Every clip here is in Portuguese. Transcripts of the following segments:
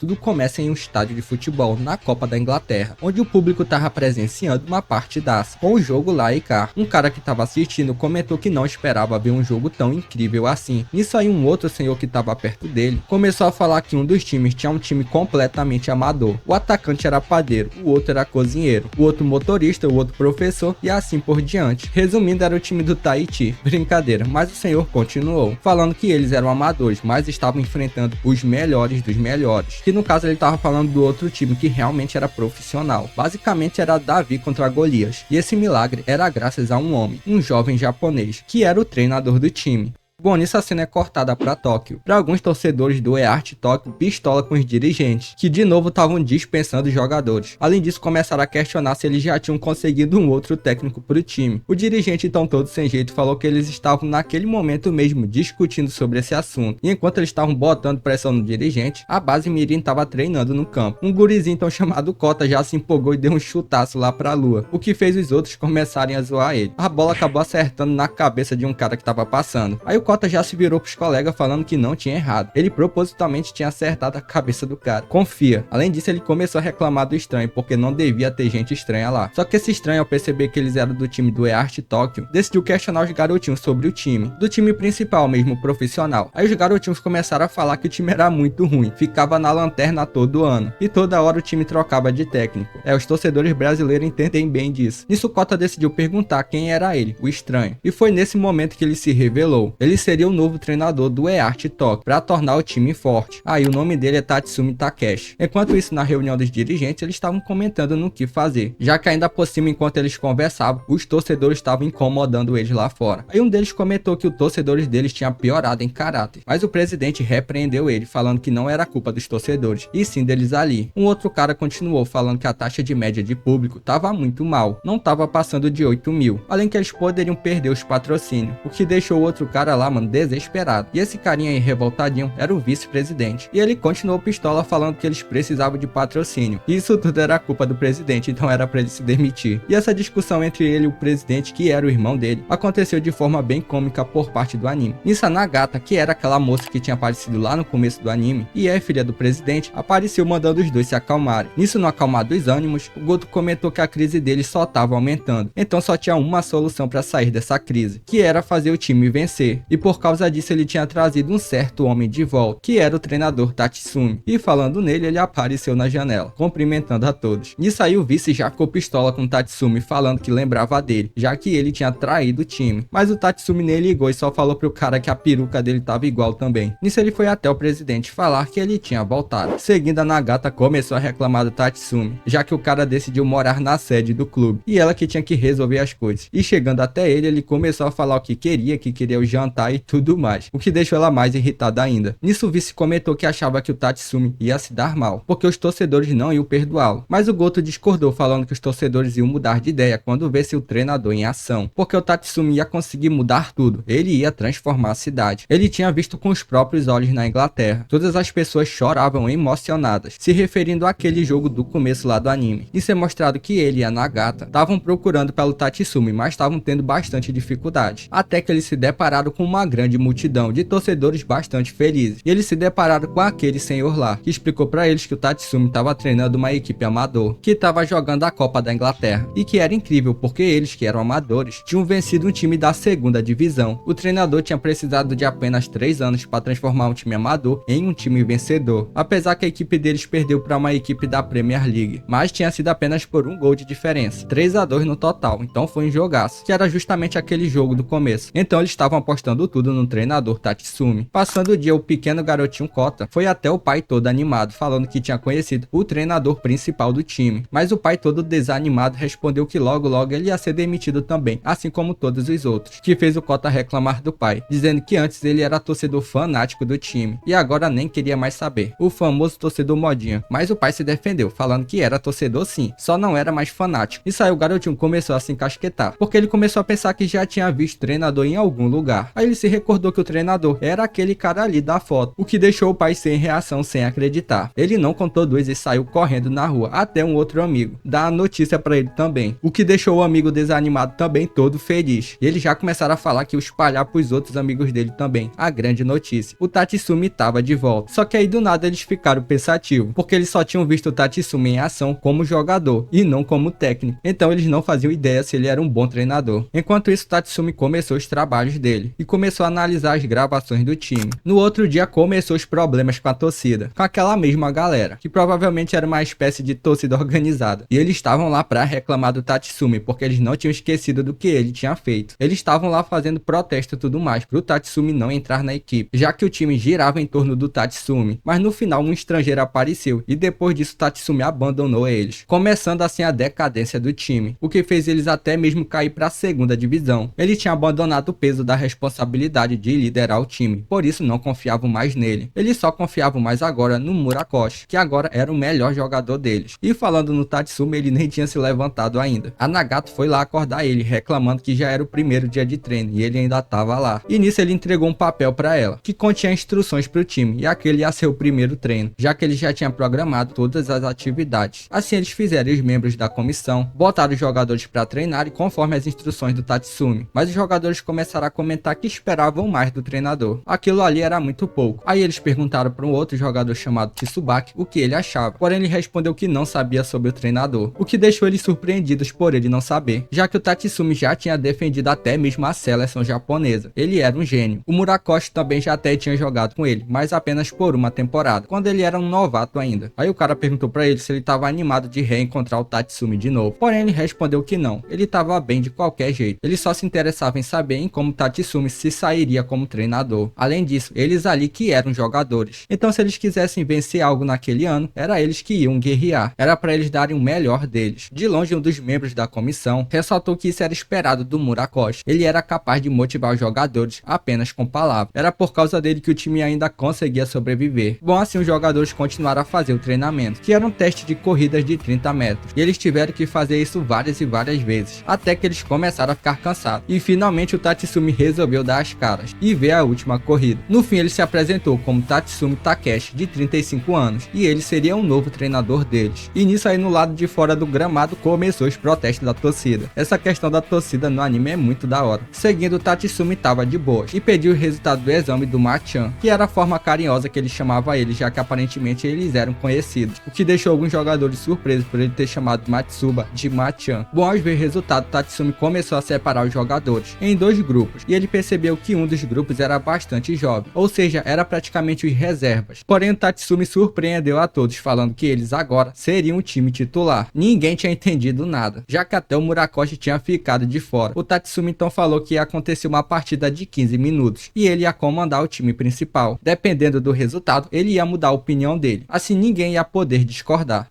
Tudo começa em um estádio de futebol na Copa da Inglaterra, onde o público estava presenciando uma partidaça, com o jogo lá e cá. Um cara que estava assistindo comentou que não esperava ver um jogo tão incrível assim. Nisso aí um outro senhor que estava perto dele começou a falar que um dos times tinha um time completamente amador. O atacante era padeiro, o outro era cozinheiro, o outro motorista, o outro professor e assim por diante. Resumindo, era o time do Tahiti. Brincadeira, mas o senhor continuou, falando que eles eram amadores, mas estavam enfrentando os melhores dos melhores. Que no caso ele estava falando do outro time que realmente era profissional. Basicamente era Davi contra Golias. E esse milagre era graças a um homem, um jovem japonês, que era o treinador do time. Bom, nisso a cena é cortada para Tóquio. Para alguns torcedores do EART Tóquio, pistola com os dirigentes, que de novo estavam dispensando os jogadores. Além disso, começaram a questionar se eles já tinham conseguido um outro técnico para o time. O dirigente, então todo sem jeito, falou que eles estavam naquele momento mesmo discutindo sobre esse assunto. E enquanto eles estavam botando pressão no dirigente, a base mirim estava treinando no campo. Um gurizinho então chamado Kota já se empolgou e deu um chutaço lá para a lua, o que fez os outros começarem a zoar ele. A bola acabou acertando na cabeça de um cara que estava passando. Aí o Kota já se virou pros colegas falando que não tinha errado. Ele propositalmente tinha acertado a cabeça do cara. Confia. Além disso, ele começou a reclamar do estranho, porque não devia ter gente estranha lá. Só que esse estranho, ao perceber que eles eram do time do EART Tóquio, decidiu questionar os garotinhos sobre o time. Do time principal mesmo, profissional. Aí os garotinhos começaram a falar que o time era muito ruim. Ficava na lanterna todo ano. E toda hora o time trocava de técnico. Os torcedores brasileiros entendem bem disso. Nisso, Kota decidiu perguntar quem era ele, o estranho. E foi nesse momento que ele se revelou. Ele seria o novo treinador do EART Tóquio, para tornar o time forte. Aí o nome dele é Tatsumi Takeshi. Enquanto isso, na reunião dos dirigentes, eles estavam comentando no que fazer, já que ainda por cima, enquanto eles conversavam, os torcedores estavam incomodando eles lá fora. Aí um deles comentou que os torcedores deles tinham piorado em caráter, mas o presidente repreendeu ele, falando que não era culpa dos torcedores, e sim deles ali. Um outro cara continuou falando que a taxa de média de público estava muito mal, não estava passando de 8 mil, além que eles poderiam perder os patrocínios, o que deixou o outro cara lá, mano, desesperado. E esse carinha aí revoltadinho era o vice-presidente. E ele continuou pistola falando que eles precisavam de patrocínio. E isso tudo era culpa do presidente, então era pra ele se demitir. E essa discussão entre ele e o presidente, que era o irmão dele, aconteceu de forma bem cômica por parte do anime. Nisso a Nagata, que era aquela moça que tinha aparecido lá no começo do anime, e é filha do presidente, apareceu mandando os dois se acalmarem. Nisso, no acalmar dos ânimos, o Goto comentou que a crise dele só tava aumentando. Então só tinha uma solução pra sair dessa crise, que era fazer o time vencer. E por causa disso ele tinha trazido um certo homem de volta, que era o treinador Tatsumi, e falando nele ele apareceu na janela, cumprimentando a todos. Nisso aí o vice já ficou pistola com o Tatsumi, falando que lembrava dele, já que ele tinha traído o time, mas o Tatsumi nem ligou e só falou pro cara que a peruca dele tava igual também. Nisso ele foi até o presidente falar que ele tinha voltado. Seguindo, a Nagata começou a reclamar do Tatsumi, já que o cara decidiu morar na sede do clube, e ela que tinha que resolver as coisas. E chegando até ele, ele começou a falar o que queria o jantar e tudo mais, o que deixou ela mais irritada ainda. Nisso o vice comentou que achava que o Tatsumi ia se dar mal, porque os torcedores não iam perdoá-lo. Mas o Goto discordou, falando que os torcedores iam mudar de ideia quando visse o treinador em ação, porque o Tatsumi ia conseguir mudar tudo, ele ia transformar a cidade. Ele tinha visto com os próprios olhos na Inglaterra. Todas as pessoas choravam emocionadas, se referindo àquele jogo do começo lá do anime. Isso é mostrado que ele e a Nagata estavam procurando pelo Tatsumi, mas estavam tendo bastante dificuldade, até que eles se depararam com uma grande multidão de torcedores bastante felizes, e eles se depararam com aquele senhor lá, que explicou para eles que o Tatsumi estava treinando uma equipe amador, que estava jogando a Copa da Inglaterra, e que era incrível porque eles, que eram amadores, tinham vencido um time da segunda divisão. O treinador tinha precisado de apenas 3 anos para transformar um time amador em um time vencedor, apesar que a equipe deles perdeu para uma equipe da Premier League, mas tinha sido apenas por 1 gol de diferença, 3-2 no total, então foi um jogaço, que era justamente aquele jogo do começo. Então eles estavam apostando tudo no treinador Tatsumi. Passando o dia, o pequeno garotinho Kota foi até o pai todo animado, falando que tinha conhecido o treinador principal do time, mas o pai todo desanimado respondeu que logo ele ia ser demitido também, assim como todos os outros, que fez o Kota reclamar do pai, dizendo que antes ele era torcedor fanático do time, e agora nem queria mais saber, o famoso torcedor modinha. Mas o pai se defendeu, falando que era torcedor sim, só não era mais fanático. Isso aí o garotinho começou a se encasquetar, porque ele começou a pensar que já tinha visto treinador em algum lugar. Aí ele se recordou que o treinador era aquele cara ali da foto, o que deixou o pai sem reação, sem acreditar. Ele não contou dois e saiu correndo na rua, até um outro amigo dar a notícia pra ele também, o que deixou o amigo desanimado também todo feliz. E eles já começaram a falar que ia espalhar pros outros amigos dele também a grande notícia: o Tatsumi tava de volta. Só que aí do nada eles ficaram pensativos, porque eles só tinham visto o Tatsumi em ação como jogador e não como técnico, então eles não faziam ideia se ele era um bom treinador. Enquanto isso, o Tatsumi começou os trabalhos dele e começou a analisar as gravações do time. No outro dia começou os problemas com a torcida, com aquela mesma galera, que provavelmente era uma espécie de torcida organizada, e eles estavam lá pra reclamar do Tatsumi, porque eles não tinham esquecido do que ele tinha feito. Eles estavam lá fazendo protesto e tudo mais, pro Tatsumi não entrar na equipe, já que o time girava em torno do Tatsumi, mas no final um estrangeiro apareceu, e depois disso o Tatsumi abandonou eles, começando assim a decadência do time, o que fez eles até mesmo cair pra segunda divisão. Ele tinha abandonado o peso da responsabilidade de liderar o time, por isso não confiavam mais nele. Eles só confiavam mais agora no Murakoshi, que agora era o melhor jogador deles. E falando no Tatsumi, ele nem tinha se levantado ainda. A Nagato foi lá acordar ele, reclamando que já era o primeiro dia de treino e ele ainda tava lá. E nisso ele entregou um papel pra ela, que continha instruções pro time, e aquele ia ser o primeiro treino, já que ele já tinha programado todas as atividades. Assim eles fizeram, e os membros da comissão botaram os jogadores pra treinarem conforme as instruções do Tatsumi, mas os jogadores começaram a comentar que esperavam mais do treinador. Aquilo ali era muito pouco. Aí eles perguntaram para um outro jogador chamado Tsubaki o que ele achava, porém ele respondeu que não sabia sobre o treinador, o que deixou eles surpreendidos por ele não saber, já que o Tatsumi já tinha defendido até mesmo a seleção japonesa. Ele era um gênio. O Murakoshi também já até tinha jogado com ele, mas apenas por uma temporada, quando ele era um novato ainda. Aí o cara perguntou para ele se ele estava animado de reencontrar o Tatsumi de novo, porém ele respondeu que não, ele estava bem de qualquer jeito, ele só se interessava em saber em como Tatsumi se sairia como treinador. Além disso, eles ali que eram jogadores, então se eles quisessem vencer algo naquele ano, era eles que iam guerrear, era para eles darem o melhor deles. De longe, um dos membros da comissão ressaltou que isso era esperado do Murakoshi, ele era capaz de motivar os jogadores apenas com palavras, era por causa dele que o time ainda conseguia sobreviver. Bom, assim os jogadores continuaram a fazer o treinamento, que era um teste de corridas de 30 metros, e eles tiveram que fazer isso várias e várias vezes, até que eles começaram a ficar cansados, e finalmente o Tatsumi resolveu dar as caras e ver a última corrida. No fim ele se apresentou como Tatsumi Takeshi, de 35 anos, e ele seria o novo treinador deles. E nisso aí no lado de fora do gramado começou os protestos da torcida. Essa questão da torcida no anime é muito da hora. Seguindo, o Tatsumi tava de boas e pediu o resultado do exame do Machan, que era a forma carinhosa que ele chamava ele, já que aparentemente eles eram conhecidos, o que deixou alguns jogadores surpresos por ele ter chamado Matsuba de Machan. Bom, ao ver o resultado, Tatsumi começou a separar os jogadores em dois grupos, e ele percebeu que um dos grupos era bastante jovem, ou seja, era praticamente os reservas. Porém, o Tatsumi surpreendeu a todos, falando que eles agora seriam o time titular. Ninguém tinha entendido nada, já que até o Murakoshi tinha ficado de fora. O Tatsumi então falou que ia acontecer uma partida de 15 minutos, e ele ia comandar o time principal. Dependendo do resultado, ele ia mudar a opinião dele, assim ninguém ia poder discordar.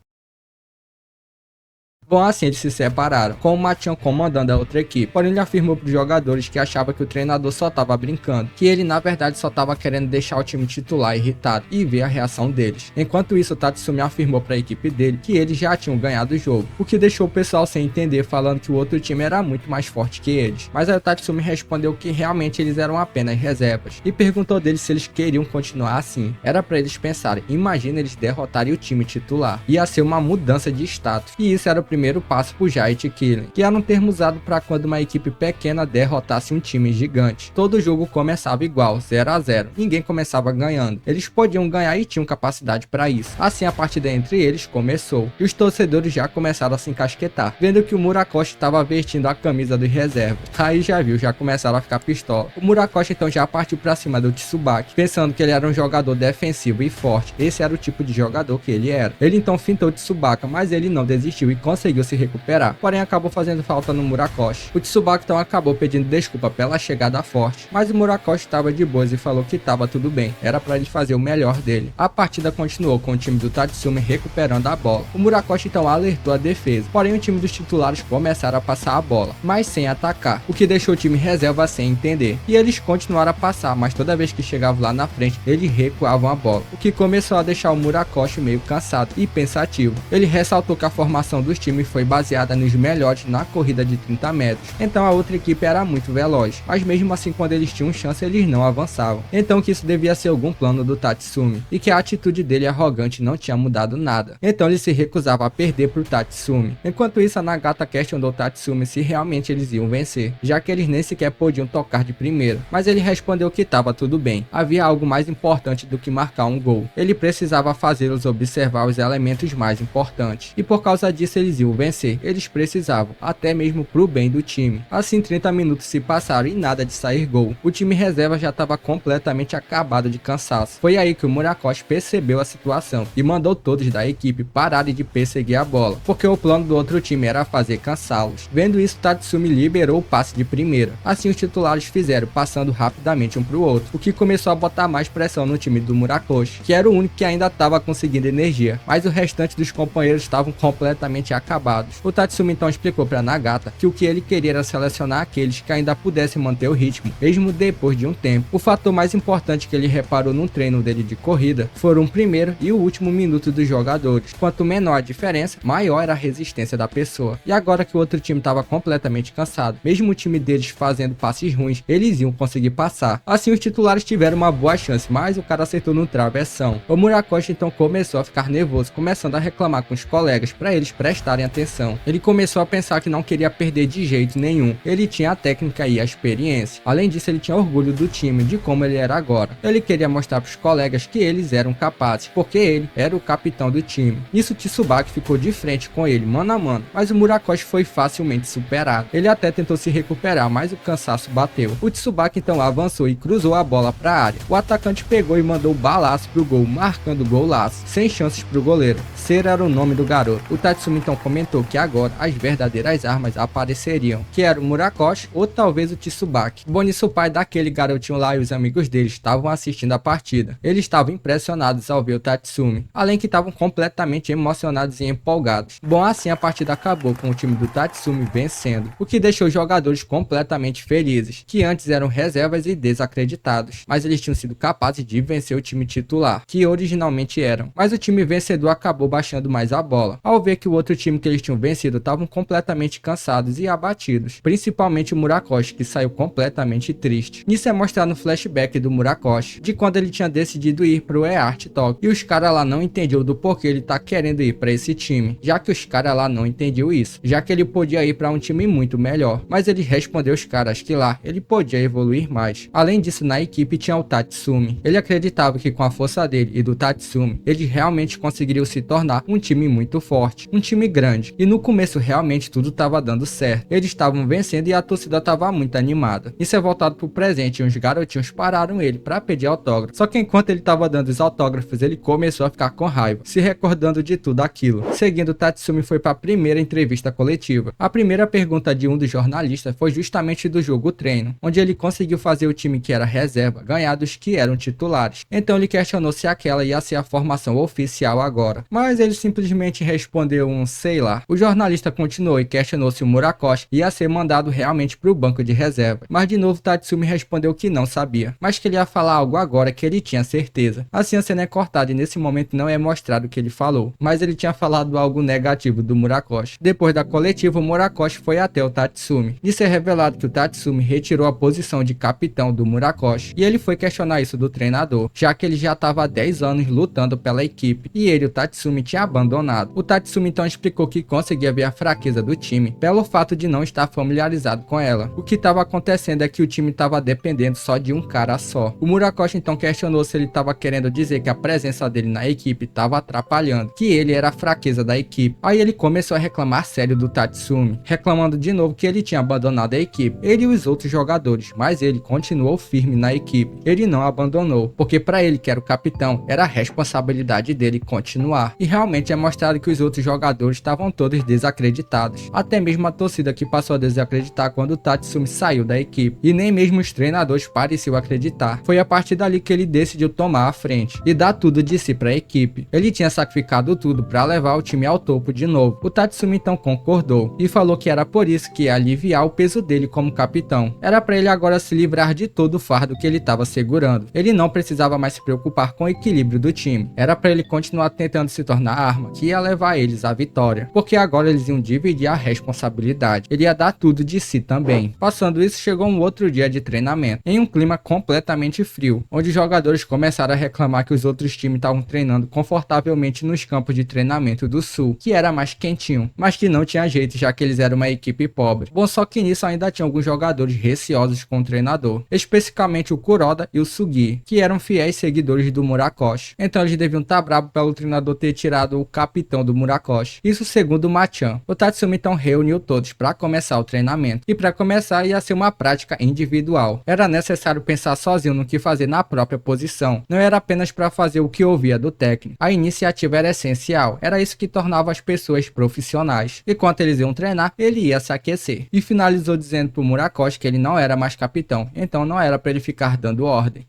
Bom, assim eles se separaram, com o Machan comandando a outra equipe. Porém ele afirmou para os jogadores que achava que o treinador só estava brincando, que ele na verdade só estava querendo deixar o time titular irritado e ver a reação deles. Enquanto isso, o Tatsumi afirmou para a equipe dele que eles já tinham ganhado o jogo, o que deixou o pessoal sem entender, falando que o outro time era muito mais forte que eles. Mas aí o Tatsumi respondeu que realmente eles eram apenas reservas e perguntou deles se eles queriam continuar assim. Era para eles pensarem, imagina eles derrotarem o time titular, ia ser uma mudança de status, e isso era o primeiro passo pro Giant Killing, que era um termo usado para quando uma equipe pequena derrotasse um time gigante. Todo jogo começava igual, 0 a 0, ninguém começava ganhando, eles podiam ganhar e tinham capacidade para isso. Assim a partida entre eles começou, e os torcedores já começaram a se encasquetar, vendo que o Murakoshi estava vestindo a camisa dos reservas. Aí já viu, já começaram a ficar pistola. O Murakoshi então já partiu para cima do Tsubaki, pensando que ele era um jogador defensivo e forte, esse era o tipo de jogador que ele era. Ele então fintou o Tsubaka, mas ele não desistiu e conseguiu se recuperar, porém acabou fazendo falta no Murakoshi. O Tsubaki então acabou pedindo desculpa pela chegada forte, mas o Murakoshi estava de boas e falou que estava tudo bem, era para ele fazer o melhor dele. A partida continuou com o time do Tatsumi recuperando a bola. O Murakoshi então alertou a defesa, porém o time dos titulares começaram a passar a bola, mas sem atacar, o que deixou o time reserva sem entender, e eles continuaram a passar, mas toda vez que chegavam lá na frente, eles recuavam a bola, o que começou a deixar o Murakoshi meio cansado e pensativo. Ele ressaltou que a formação dos times Tatsumi foi baseada nos melhores na corrida de 30 metros, então a outra equipe era muito veloz, mas mesmo assim quando eles tinham chance eles não avançavam. Então que isso devia ser algum plano do Tatsumi, e que a atitude dele arrogante não tinha mudado nada. Então ele se recusava a perder pro Tatsumi. Enquanto isso, a Nagata questionou Tatsumi se realmente eles iam vencer, já que eles nem sequer podiam tocar de primeira, mas ele respondeu que estava tudo bem, havia algo mais importante do que marcar um gol, ele precisava fazê-los observar os elementos mais importantes, e por causa disso eles iam vencer, eles precisavam, até mesmo pro bem do time. Assim 30 minutos se passaram e nada de sair gol, o time reserva já estava completamente acabado de cansaço. Foi aí que o Murakoshi percebeu a situação e mandou todos da equipe pararem de perseguir a bola, porque o plano do outro time era fazer cansá-los. Vendo isso, Tatsumi liberou o passe de primeira, assim os titulares fizeram, passando rapidamente um pro outro, o que começou a botar mais pressão no time do Murakoshi, que era o único que ainda estava conseguindo energia, mas o restante dos companheiros estavam completamente acabados. O Tatsumi então explicou para Nagata que o que ele queria era selecionar aqueles que ainda pudessem manter o ritmo, mesmo depois de um tempo. O fator mais importante que ele reparou num treino dele de corrida foram o primeiro e o último minuto dos jogadores. Quanto menor a diferença, maior era a resistência da pessoa. E agora que o outro time estava completamente cansado, mesmo o time deles fazendo passes ruins, eles iam conseguir passar. Assim os titulares tiveram uma boa chance, mas o cara acertou no travessão. O Murakoshi então começou a ficar nervoso, começando a reclamar com os colegas para eles prestarem atenção. Ele começou a pensar que não queria perder de jeito nenhum. Ele tinha a técnica e a experiência. Além disso, ele tinha orgulho do time, de como ele era agora. Ele queria mostrar para os colegas que eles eram capazes, porque ele era o capitão do time. Nisso, Tsubaki ficou de frente com ele, mano a mano, mas o Murakoshi foi facilmente superado. Ele até tentou se recuperar, mas o cansaço bateu. O Tsubaki então avançou e cruzou a bola para a área. O atacante pegou e mandou balaço pro gol, marcando golaço, sem chances pro goleiro. Cera era o nome do garoto. O Tatsumi então comentou que agora as verdadeiras armas apareceriam, que era o Murakoshi ou talvez o Tsubaki. Bom, nisso o pai daquele garotinho lá e os amigos dele estavam assistindo a partida. Eles estavam impressionados ao ver o Tatsumi, além que estavam completamente emocionados e empolgados. Bom, assim a partida acabou com o time do Tatsumi vencendo, o que deixou os jogadores completamente felizes, que antes eram reservas e desacreditados, mas eles tinham sido capazes de vencer o time titular, que originalmente eram. Mas o time vencedor acabou baixando mais a bola, ao ver que o outro time que eles tinham vencido estavam completamente cansados e abatidos, principalmente o Murakoshi, que saiu completamente triste. Isso é mostrado no flashback do Murakoshi, de quando ele tinha decidido ir pro EART Tóquio, e os caras lá não entendiam do porquê ele tá querendo ir para esse time, já que os caras lá não entendiam isso, já que ele podia ir para um time muito melhor, mas ele respondeu os caras que lá ele podia evoluir mais. Além disso, na equipe tinha o Tatsumi. Ele acreditava que com a força dele e do Tatsumi, eles realmente conseguiriam se tornar um time muito forte, um time grande, e no começo realmente tudo estava dando certo. Eles estavam vencendo e a torcida estava muito animada. Isso é voltado pro presente e uns garotinhos pararam ele para pedir autógrafo. Só que enquanto ele estava dando os autógrafos, ele começou a ficar com raiva, se recordando de tudo aquilo. Seguindo, Tatsumi foi para a primeira entrevista coletiva. A primeira pergunta de um dos jornalistas foi justamente do jogo treino, onde ele conseguiu fazer o time que era reserva ganhar dos que eram titulares. Então ele questionou se aquela ia ser a formação oficial agora, mas ele simplesmente respondeu um sei lá. O jornalista continuou e questionou se o Murakoshi ia ser mandado realmente para o banco de reserva, mas de novo Tatsumi respondeu que não sabia, mas que ele ia falar algo agora que ele tinha certeza. Assim a cena é cortada e nesse momento não é mostrado o que ele falou, mas ele tinha falado algo negativo do Murakoshi. Depois da coletiva, o Murakoshi foi até o Tatsumi. Isso é revelado que o Tatsumi retirou a posição de capitão do Murakoshi, e ele foi questionar isso do treinador, já que ele já estava há 10 anos lutando pela equipe, e ele, o Tatsumi, tinha abandonado. O Tatsumi então explicou que conseguia ver a fraqueza do time, pelo fato de não estar familiarizado com ela. O que estava acontecendo é que o time estava dependendo só de um cara só. O Murakoshi então questionou se ele estava querendo dizer que a presença dele na equipe estava atrapalhando, que ele era a fraqueza da equipe. Aí ele começou a reclamar sério do Tatsumi, reclamando de novo que ele tinha abandonado a equipe, ele e os outros jogadores, mas ele continuou firme na equipe. Ele não abandonou, porque para ele, que era o capitão, era a responsabilidade dele continuar. E realmente é mostrado que os outros jogadores estavam todos desacreditados. Até mesmo a torcida, que passou a desacreditar quando o Tatsumi saiu da equipe. E nem mesmo os treinadores pareciam acreditar. Foi a partir dali que ele decidiu tomar a frente e dar tudo de si para a equipe. Ele tinha sacrificado tudo para levar o time ao topo de novo. O Tatsumi então concordou e falou que era por isso que ia aliviar o peso dele como capitão. Era para ele agora se livrar de todo o fardo que ele estava segurando. Ele não precisava mais se preocupar com o equilíbrio do time. Era para ele continuar tentando se tornar a arma que ia levar eles à vitória. vitória, porque agora eles iam dividir a responsabilidade. Ele ia dar tudo de si também. Passando isso, chegou um outro dia de treinamento, em um clima completamente frio, onde os jogadores começaram a reclamar que os outros times estavam treinando confortavelmente nos campos de treinamento do sul, que era mais quentinho, mas que não tinha jeito, já que eles eram uma equipe pobre. Bom, só que nisso ainda tinha alguns jogadores receosos com o treinador, especificamente o Kuroda e o Sugi, que eram fiéis seguidores do Murakoshi. Então eles deviam estar bravos pelo treinador ter tirado o capitão do Murakoshi. Isso segundo o Machan. O Tatsumi então reuniu todos para começar o treinamento, e para começar ia ser uma prática individual. Era necessário pensar sozinho no que fazer na própria posição, não era apenas para fazer o que ouvia do técnico. A iniciativa era essencial, era isso que tornava as pessoas profissionais. Enquanto eles iam treinar, ele ia se aquecer. E finalizou dizendo pro Murakoshi que ele não era mais capitão, então não era para ele ficar dando ordem.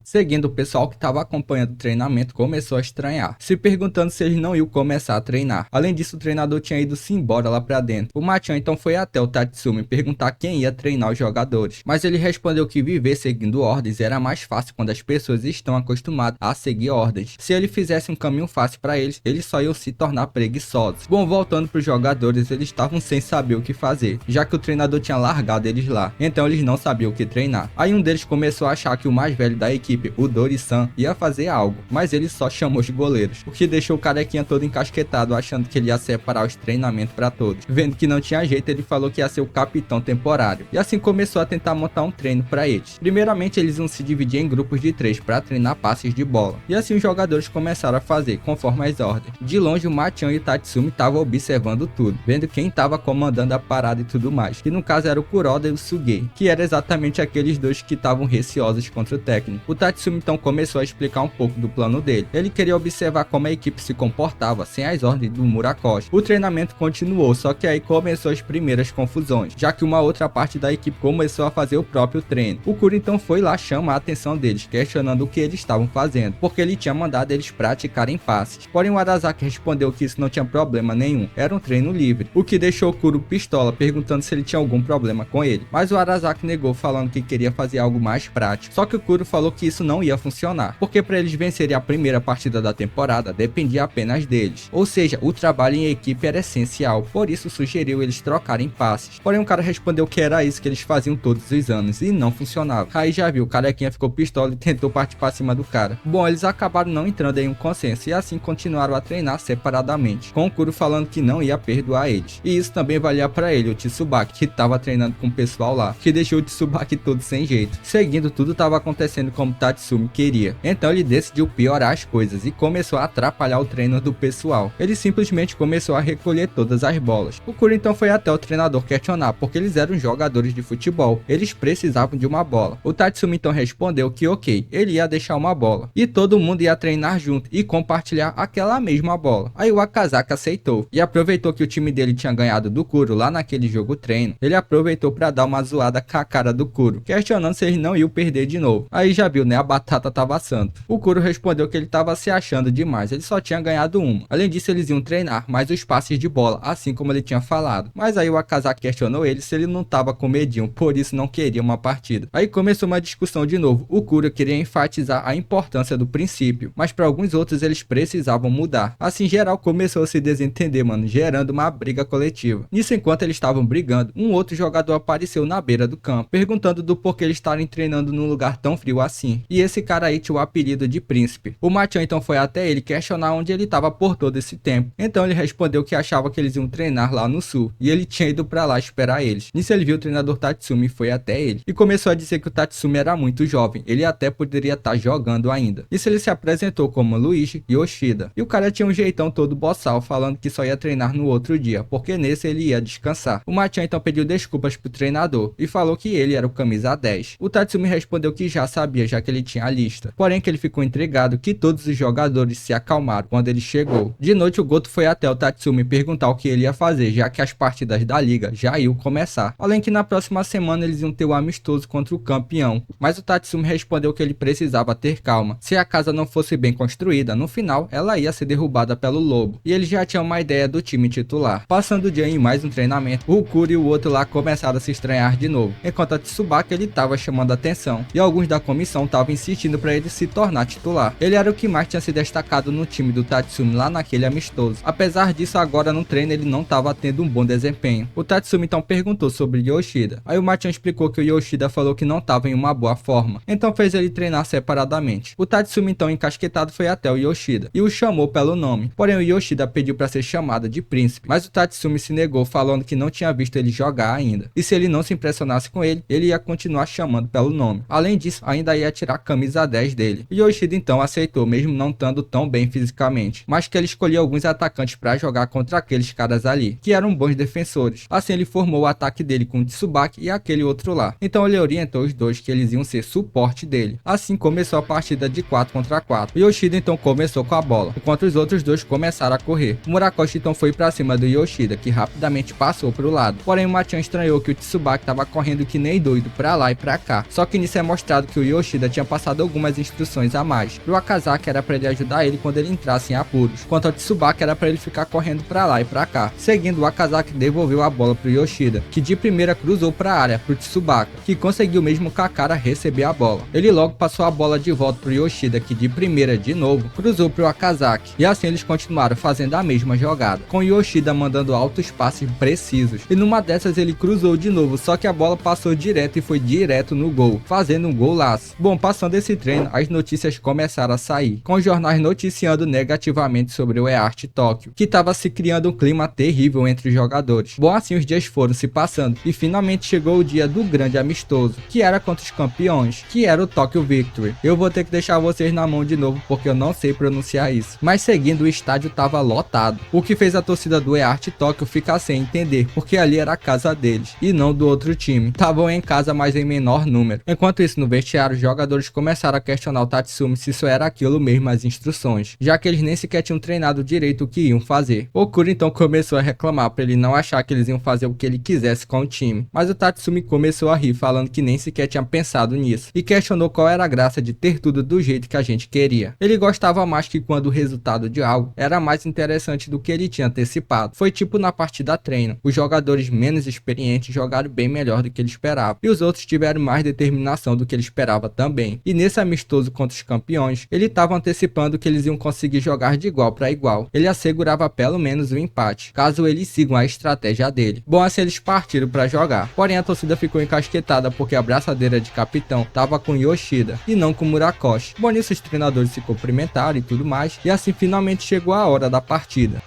Seguindo, o pessoal que estava acompanhando o treinamento começou a estranhar, se perguntando se eles não iam começar a treinar. Além disso, o treinador tinha ido-se embora lá pra dentro. O Machan então foi até o Tatsumi perguntar quem ia treinar os jogadores, mas ele respondeu que viver seguindo ordens era mais fácil quando as pessoas estão acostumadas a seguir ordens. Se ele fizesse um caminho fácil para eles só iam se tornar preguiçosos. Bom, voltando para os jogadores, eles estavam sem saber o que fazer, já que o treinador tinha largado eles lá, então eles não sabiam o que treinar. Aí um deles começou a achar que o mais velho da equipe, o Dori-san, ia fazer algo, mas ele só chamou os goleiros, o que deixou o carequinha todo encasquetado, achando que ele ia separar os treinamentos para todos. Vendo que não tinha jeito, ele falou que ia ser o capitão temporário, e assim começou a tentar montar um treino para eles. Primeiramente, eles iam se dividir em grupos de 3 para treinar passes de bola, e assim os jogadores começaram a fazer conforme as ordens. De longe, o Machan e o Tatsumi estavam observando tudo, vendo quem estava comandando a parada e tudo mais, que no caso era o Kuroda e o Sugei, que eram exatamente aqueles dois que estavam receosos contra o técnico. O Tatsumi então começou a explicar um pouco do plano dele. Ele queria observar como a equipe se comportava sem as ordens do Murakoshi. O treinamento continuou, só que aí começou as primeiras confusões, já que uma outra parte da equipe começou a fazer o próprio treino. O Kuro então foi lá chamar a atenção deles, questionando o que eles estavam fazendo, porque ele tinha mandado eles praticarem passes. Porém, o Arasaki respondeu que isso não tinha problema nenhum, era um treino livre, o que deixou o Kuro pistola, perguntando se ele tinha algum problema com ele. Mas o Arasaki negou, falando que queria fazer algo mais prático. Só que o Kuro falou que isso não ia funcionar, porque para eles vencerem a primeira partida da temporada dependia apenas deles, ou seja, o trabalho em equipe era essencial, por isso sugeriu eles trocarem passes. Porém o cara respondeu que era isso que eles faziam todos os anos e não funcionava. Aí já viu, o carequinha ficou pistola e tentou partir para cima do cara. Bom, eles acabaram não entrando em um consenso e assim continuaram a treinar separadamente, com o Kuro falando que não ia perdoar eles, e isso também valia para ele, o Tsubaki, que estava treinando com o pessoal lá, que deixou o Tsubaki todo sem jeito. Seguindo, tudo estava acontecendo como Tatsumi queria, então ele decidiu piorar as coisas e começou a atrapalhar o treino do pessoal. Ele simplesmente começou a recolher todas as bolas. O Kuro então foi até o treinador questionar, porque eles eram jogadores de futebol, eles precisavam de uma bola. O Tatsumi então respondeu que ok, ele ia deixar uma bola, e todo mundo ia treinar junto e compartilhar aquela mesma bola. Aí o Akazaki aceitou, e aproveitou que o time dele tinha ganhado do Kuro lá naquele jogo treino, ele aproveitou para dar uma zoada com a cara do Kuro, questionando se eles não iam perder de novo. Aí já viu, né, a batata tava assando. O Kuro respondeu que ele tava se achando demais, ele só tinha ganhado uma. Além disso, eles iam treinar mais os passes de bola, assim como ele tinha falado. Mas aí o Akazaki questionou ele se ele não tava com medinho, por isso não queria uma partida. Aí começou uma discussão de novo. O Kuro queria enfatizar a importância do princípio, mas para alguns outros eles precisavam mudar. Assim, geral começou a se desentender, mano, gerando uma briga coletiva. Nisso, enquanto eles estavam brigando, um outro jogador apareceu na beira do campo, perguntando do porquê eles estarem treinando num lugar tão frio assim. E esse cara aí tinha o apelido de Príncipe. O Machan então foi até ele questionar onde ele estava por todo esse tempo. Então ele respondeu que achava que eles iam treinar lá no sul, e ele tinha ido pra lá esperar eles. Nisso ele viu o treinador Tatsumi e foi até ele, e começou a dizer que o Tatsumi era muito jovem, ele até poderia estar jogando ainda. Nisso ele se apresentou como Luigi Yoshida, e o cara tinha um jeitão todo boçal, falando que só ia treinar no outro dia, porque nesse ele ia descansar. O Machan então pediu desculpas pro treinador, e falou que ele era o camisa 10. O Tatsumi respondeu que já sabia, já que ele tinha a lista, porém que ele ficou intrigado que todos os jogadores se acalmaram quando ele chegou. De noite o Goto foi até o Tatsumi perguntar o que ele ia fazer, já que as partidas da liga já iam começar. Além que na próxima semana eles iam ter o amistoso contra o campeão, mas o Tatsumi respondeu que ele precisava ter calma. Se a casa não fosse bem construída, no final ela ia ser derrubada pelo lobo, e ele já tinha uma ideia do time titular. Passando o dia em mais um treinamento, o Kuro e o outro lá começaram a se estranhar de novo, enquanto a Tsubaki ele estava chamando a atenção, e alguns da comissão estavam estava insistindo para ele se tornar titular. Ele era o que mais tinha se destacado no time do Tatsumi lá naquele amistoso. Apesar disso, agora no treino ele não estava tendo um bom desempenho. O Tatsumi então perguntou sobre Yoshida. Aí o Machan explicou que o Yoshida falou que não estava em uma boa forma, então fez ele treinar separadamente. O Tatsumi então encasquetado foi até o Yoshida e o chamou pelo nome, porém o Yoshida pediu para ser chamado de príncipe, mas o Tatsumi se negou, falando que não tinha visto ele jogar ainda, e se ele não se impressionasse com ele, ele ia continuar chamando pelo nome. Além disso, ainda ia tirar a camisa 10 dele. O Yoshida então aceitou, mesmo não estando tão bem fisicamente, mas que ele escolheu alguns atacantes para jogar contra aqueles caras ali, que eram bons defensores. Assim ele formou o ataque dele com o Tsubaki e aquele outro lá. Então ele orientou os dois que eles iam ser suporte dele. Assim começou a partida de 4 contra 4. O Yoshida então começou com a bola, enquanto os outros dois começaram a correr. O Murakoshi então foi para cima do Yoshida, que rapidamente passou para o lado. Porém o Machan estranhou que o Tsubaki estava correndo que nem doido para lá e para cá. Só que nisso é mostrado que o Yoshida tinha passado algumas instruções a mais. Pro Akazaki era para ele ajudar ele quando ele entrasse em apuros, quanto ao Tsubaki era para ele ficar correndo para lá e para cá. Seguindo, o Akazaki devolveu a bola pro Yoshida, que de primeira cruzou para a área pro Tsubaki, que conseguiu mesmo com a cara receber a bola. Ele logo passou a bola de volta pro Yoshida, que de primeira de novo cruzou pro Akazaki, e assim eles continuaram fazendo a mesma jogada, com o Yoshida mandando altos passes precisos, e numa dessas ele cruzou de novo, só que a bola passou direto e foi direto no gol, fazendo um golaço. Bom, passando esse treino, as notícias começaram a sair, com os jornais noticiando negativamente sobre o EART Tóquio, que estava se criando um clima terrível entre os jogadores. Bom, assim os dias foram se passando, e finalmente chegou o dia do grande amistoso, que era contra os campeões, que era o Tokyo Victory. Eu vou ter que deixar vocês na mão de novo, porque eu não sei pronunciar isso. Mas seguindo, o estádio estava lotado, o que fez a torcida do EART Tóquio ficar sem entender, porque ali era a casa deles, e não do outro time. Estavam em casa, mas em menor número. Enquanto isso, no vestiário, os jogadores começaram a questionar o Tatsumi se isso era aquilo mesmo as instruções, já que eles nem sequer tinham treinado direito o que iam fazer. Okura então começou a reclamar para ele não achar que eles iam fazer o que ele quisesse com o time, mas o Tatsumi começou a rir, falando que nem sequer tinha pensado nisso, e questionou qual era a graça de ter tudo do jeito que a gente queria. Ele gostava mais que quando o resultado de algo era mais interessante do que ele tinha antecipado. Foi tipo na partida treino, os jogadores menos experientes jogaram bem melhor do que ele esperava, e os outros tiveram mais determinação do que ele esperava também. E nesse amistoso contra os campeões, ele estava antecipando que eles iam conseguir jogar de igual para igual. Ele assegurava pelo menos o empate, caso eles sigam a estratégia dele. Bom, assim eles partiram para jogar. Porém a torcida ficou encasquetada porque a braçadeira de capitão estava com Yoshida e não com Murakoshi. Bom, nisso os treinadores se cumprimentaram e tudo mais, e assim finalmente chegou a hora da partida.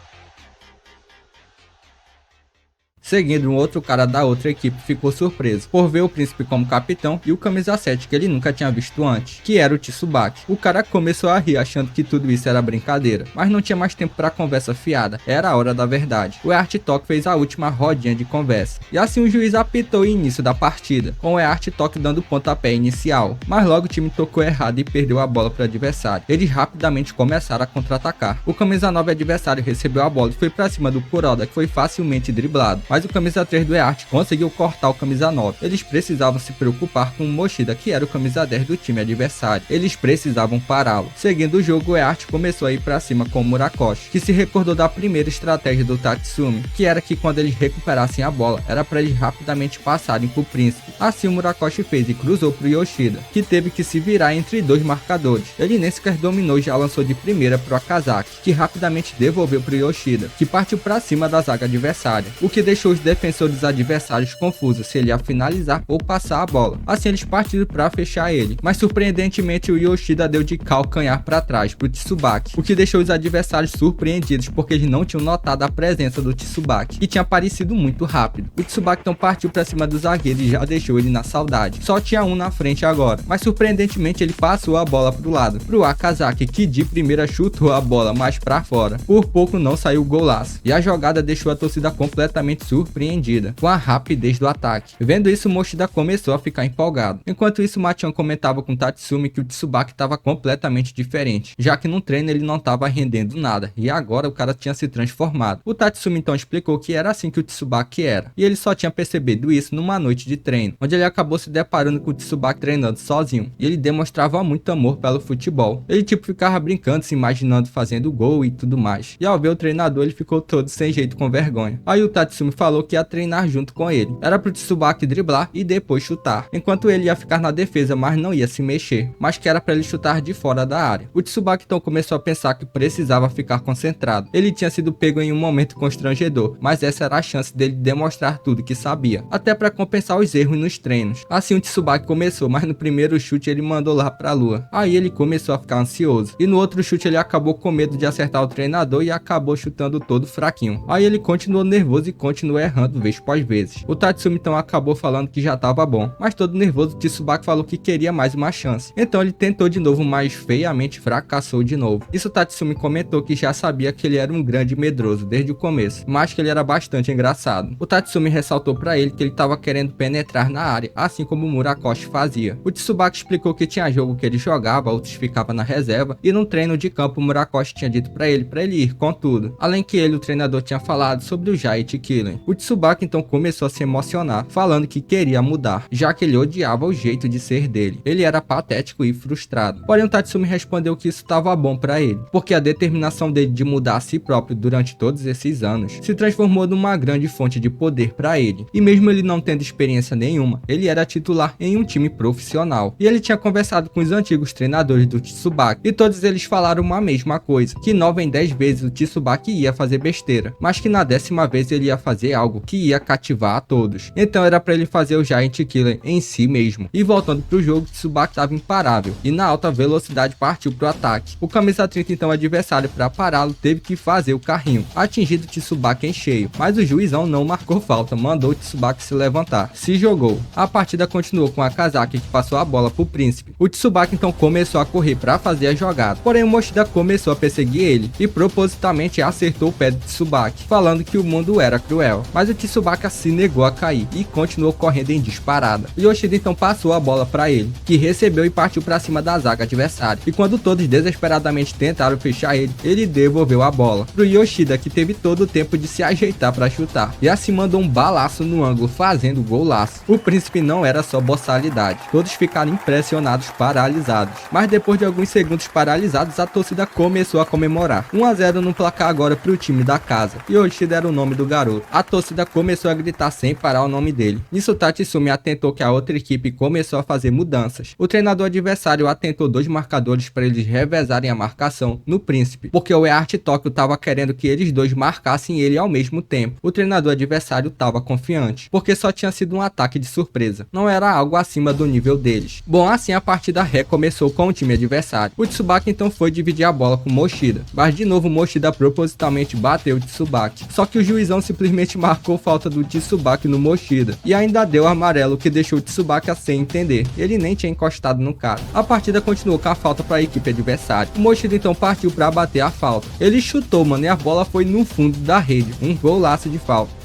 Seguindo, um outro cara da outra equipe ficou surpreso por ver o príncipe como capitão e o camisa 7 que ele nunca tinha visto antes, que era o Tsubaki. O cara começou a rir achando que tudo isso era brincadeira, mas não tinha mais tempo para conversa fiada, era a hora da verdade. O EART Tóquio fez a última rodinha de conversa, e assim o juiz apitou o início da partida, com o EART Tóquio dando o pontapé inicial, mas logo o time tocou errado e perdeu a bola para o adversário. Eles rapidamente começaram a contra-atacar. O camisa 9 adversário recebeu a bola e foi para cima do Kuroda, que foi facilmente driblado, mas o camisa 3 do EART conseguiu cortar o camisa 9. Eles precisavam se preocupar com o Mochida, que era o camisa 10 do time adversário. Eles precisavam pará-lo. Seguindo o jogo, o EART começou a ir para cima com o Murakoshi, que se recordou da primeira estratégia do Tatsumi, que era que quando eles recuperassem a bola, era para eles rapidamente passarem pro príncipe. Assim o Murakoshi fez e cruzou pro Yoshida, que teve que se virar entre dois marcadores. Ele nem sequer dominou e já lançou de primeira pro Akazaki, que rapidamente devolveu pro Yoshida, que partiu para cima da zaga adversária, o que deixou os defensores adversários confusos se ele ia finalizar ou passar a bola. Assim eles partiram para fechar ele, mas surpreendentemente o Yoshida deu de calcanhar para trás pro Tsubaki, o que deixou os adversários surpreendidos porque eles não tinham notado a presença do Tsubaki, que tinha aparecido muito rápido. O Tsubaki então partiu para cima do zagueiro e já deixou ele na saudade. Só tinha um na frente agora, mas surpreendentemente ele passou a bola pro lado, pro Akazaki, que de primeira chutou a bola mais para fora. Por pouco não saiu o golaço, e a jogada deixou a torcida completamente surpreendida com a rapidez do ataque. Vendo isso, Mochida começou a ficar empolgado. Enquanto isso, Machan comentava com Tatsumi que o Tsubaki estava completamente diferente, já que no treino ele não estava rendendo nada, e agora o cara tinha se transformado. O Tatsumi então explicou que era assim que o Tsubaki era, e ele só tinha percebido isso numa noite de treino, onde ele acabou se deparando com o Tsubaki treinando sozinho, e ele demonstrava muito amor pelo futebol. Ele tipo ficava brincando, se imaginando fazendo gol e tudo mais, e ao ver o treinador ele ficou todo sem jeito com vergonha. Aí o Tatsumi falou que ia treinar junto com ele. Era pro Tsubaki driblar e depois chutar, enquanto ele ia ficar na defesa, mas não ia se mexer, mas que era para ele chutar de fora da área. O Tsubaki então começou a pensar que precisava ficar concentrado. Ele tinha sido pego em um momento constrangedor, mas essa era a chance dele demonstrar tudo que sabia, até para compensar os erros nos treinos. Assim o Tsubaki começou, mas no primeiro chute ele mandou lá pra lua. Aí ele começou a ficar ansioso, e no outro chute ele acabou com medo de acertar o treinador e acabou chutando todo fraquinho. Aí ele continuou nervoso e continuou errando vez após vez. O Tatsumi então acabou falando que já tava bom, mas todo nervoso o Tsubaki falou que queria mais uma chance. Então ele tentou de novo, mas feiamente fracassou de novo. Isso o Tatsumi comentou que já sabia que ele era um grande medroso desde o começo, mas que ele era bastante engraçado. O Tatsumi ressaltou pra ele que ele tava querendo penetrar na área, assim como o Murakoshi fazia. O Tsubaki explicou que tinha jogo que ele jogava, outros ficavam na reserva, e num treino de campo o Murakoshi tinha dito pra ele ir com tudo. Além que ele, o treinador, tinha falado sobre o Giant Killing. O Tsubaki então começou a se emocionar, falando que queria mudar, já que ele odiava o jeito de ser dele. Ele era patético e frustrado. Porém o Tatsumi respondeu que isso estava bom pra ele, porque a determinação dele de mudar a si próprio durante todos esses anos se transformou numa grande fonte de poder pra ele. E mesmo ele não tendo experiência nenhuma, ele era titular em um time profissional. E ele tinha conversado com os antigos treinadores do Tsubaki, e todos eles falaram uma mesma coisa, que 9 em 10 vezes o Tsubaki ia fazer besteira, mas que na 10ª vez ele ia fazer algo que ia cativar a todos. Então era pra ele fazer o Giant Killer em si mesmo. E voltando pro jogo, o Tsubaki estava imparável, e na alta velocidade partiu pro ataque. O camisa 30 então adversário para pará-lo teve que fazer o carrinho, atingindo o Tsubaki em cheio, mas o juizão não marcou falta, mandou o Tsubaki se levantar, se jogou. A partida continuou com a Kazaki que passou a bola pro príncipe. O Tsubaki então começou a correr para fazer a jogada, porém o Mochida começou a perseguir ele e propositalmente acertou o pé do Tsubaki, falando que o mundo era cruel, mas o Tsubaki se negou a cair e continuou correndo em disparada. O Yoshida então passou a bola para ele, que recebeu e partiu para cima da zaga adversária, e quando todos desesperadamente tentaram fechar ele, ele devolveu a bola pro Yoshida, que teve todo o tempo de se ajeitar para chutar, e assim mandou um balaço no ângulo, fazendo golaço. O príncipe não era só boçalidade, todos ficaram impressionados, paralisados, mas depois de alguns segundos paralisados, a torcida começou a comemorar. 1 a 0 no placar agora pro time da casa, e Yoshida era o nome do garoto. A torcida começou a gritar sem parar o nome dele. Nisso Tatsumi atentou que a outra equipe começou a fazer mudanças. O treinador adversário atentou 2 marcadores para eles revezarem a marcação no príncipe, porque o EART Tóquio tava querendo que eles dois marcassem ele ao mesmo tempo. O treinador adversário tava confiante, porque só tinha sido um ataque de surpresa, não era algo acima do nível deles. Bom, assim a partida recomeçou com o time adversário. O Tsubaki então foi dividir a bola com o Mochida, mas de novo o Mochida propositalmente bateu o Tsubaki, só que o juizão simplesmente marcou falta do Tsubaki no Mochida, e ainda deu amarelo, que deixou o Tsubaki a sem entender, ele nem tinha encostado no cara. A partida continuou com a falta para a equipe adversária. O Mochida então partiu para bater a falta. Ele chutou, mano, e a bola foi no fundo da rede, um golaço de falta.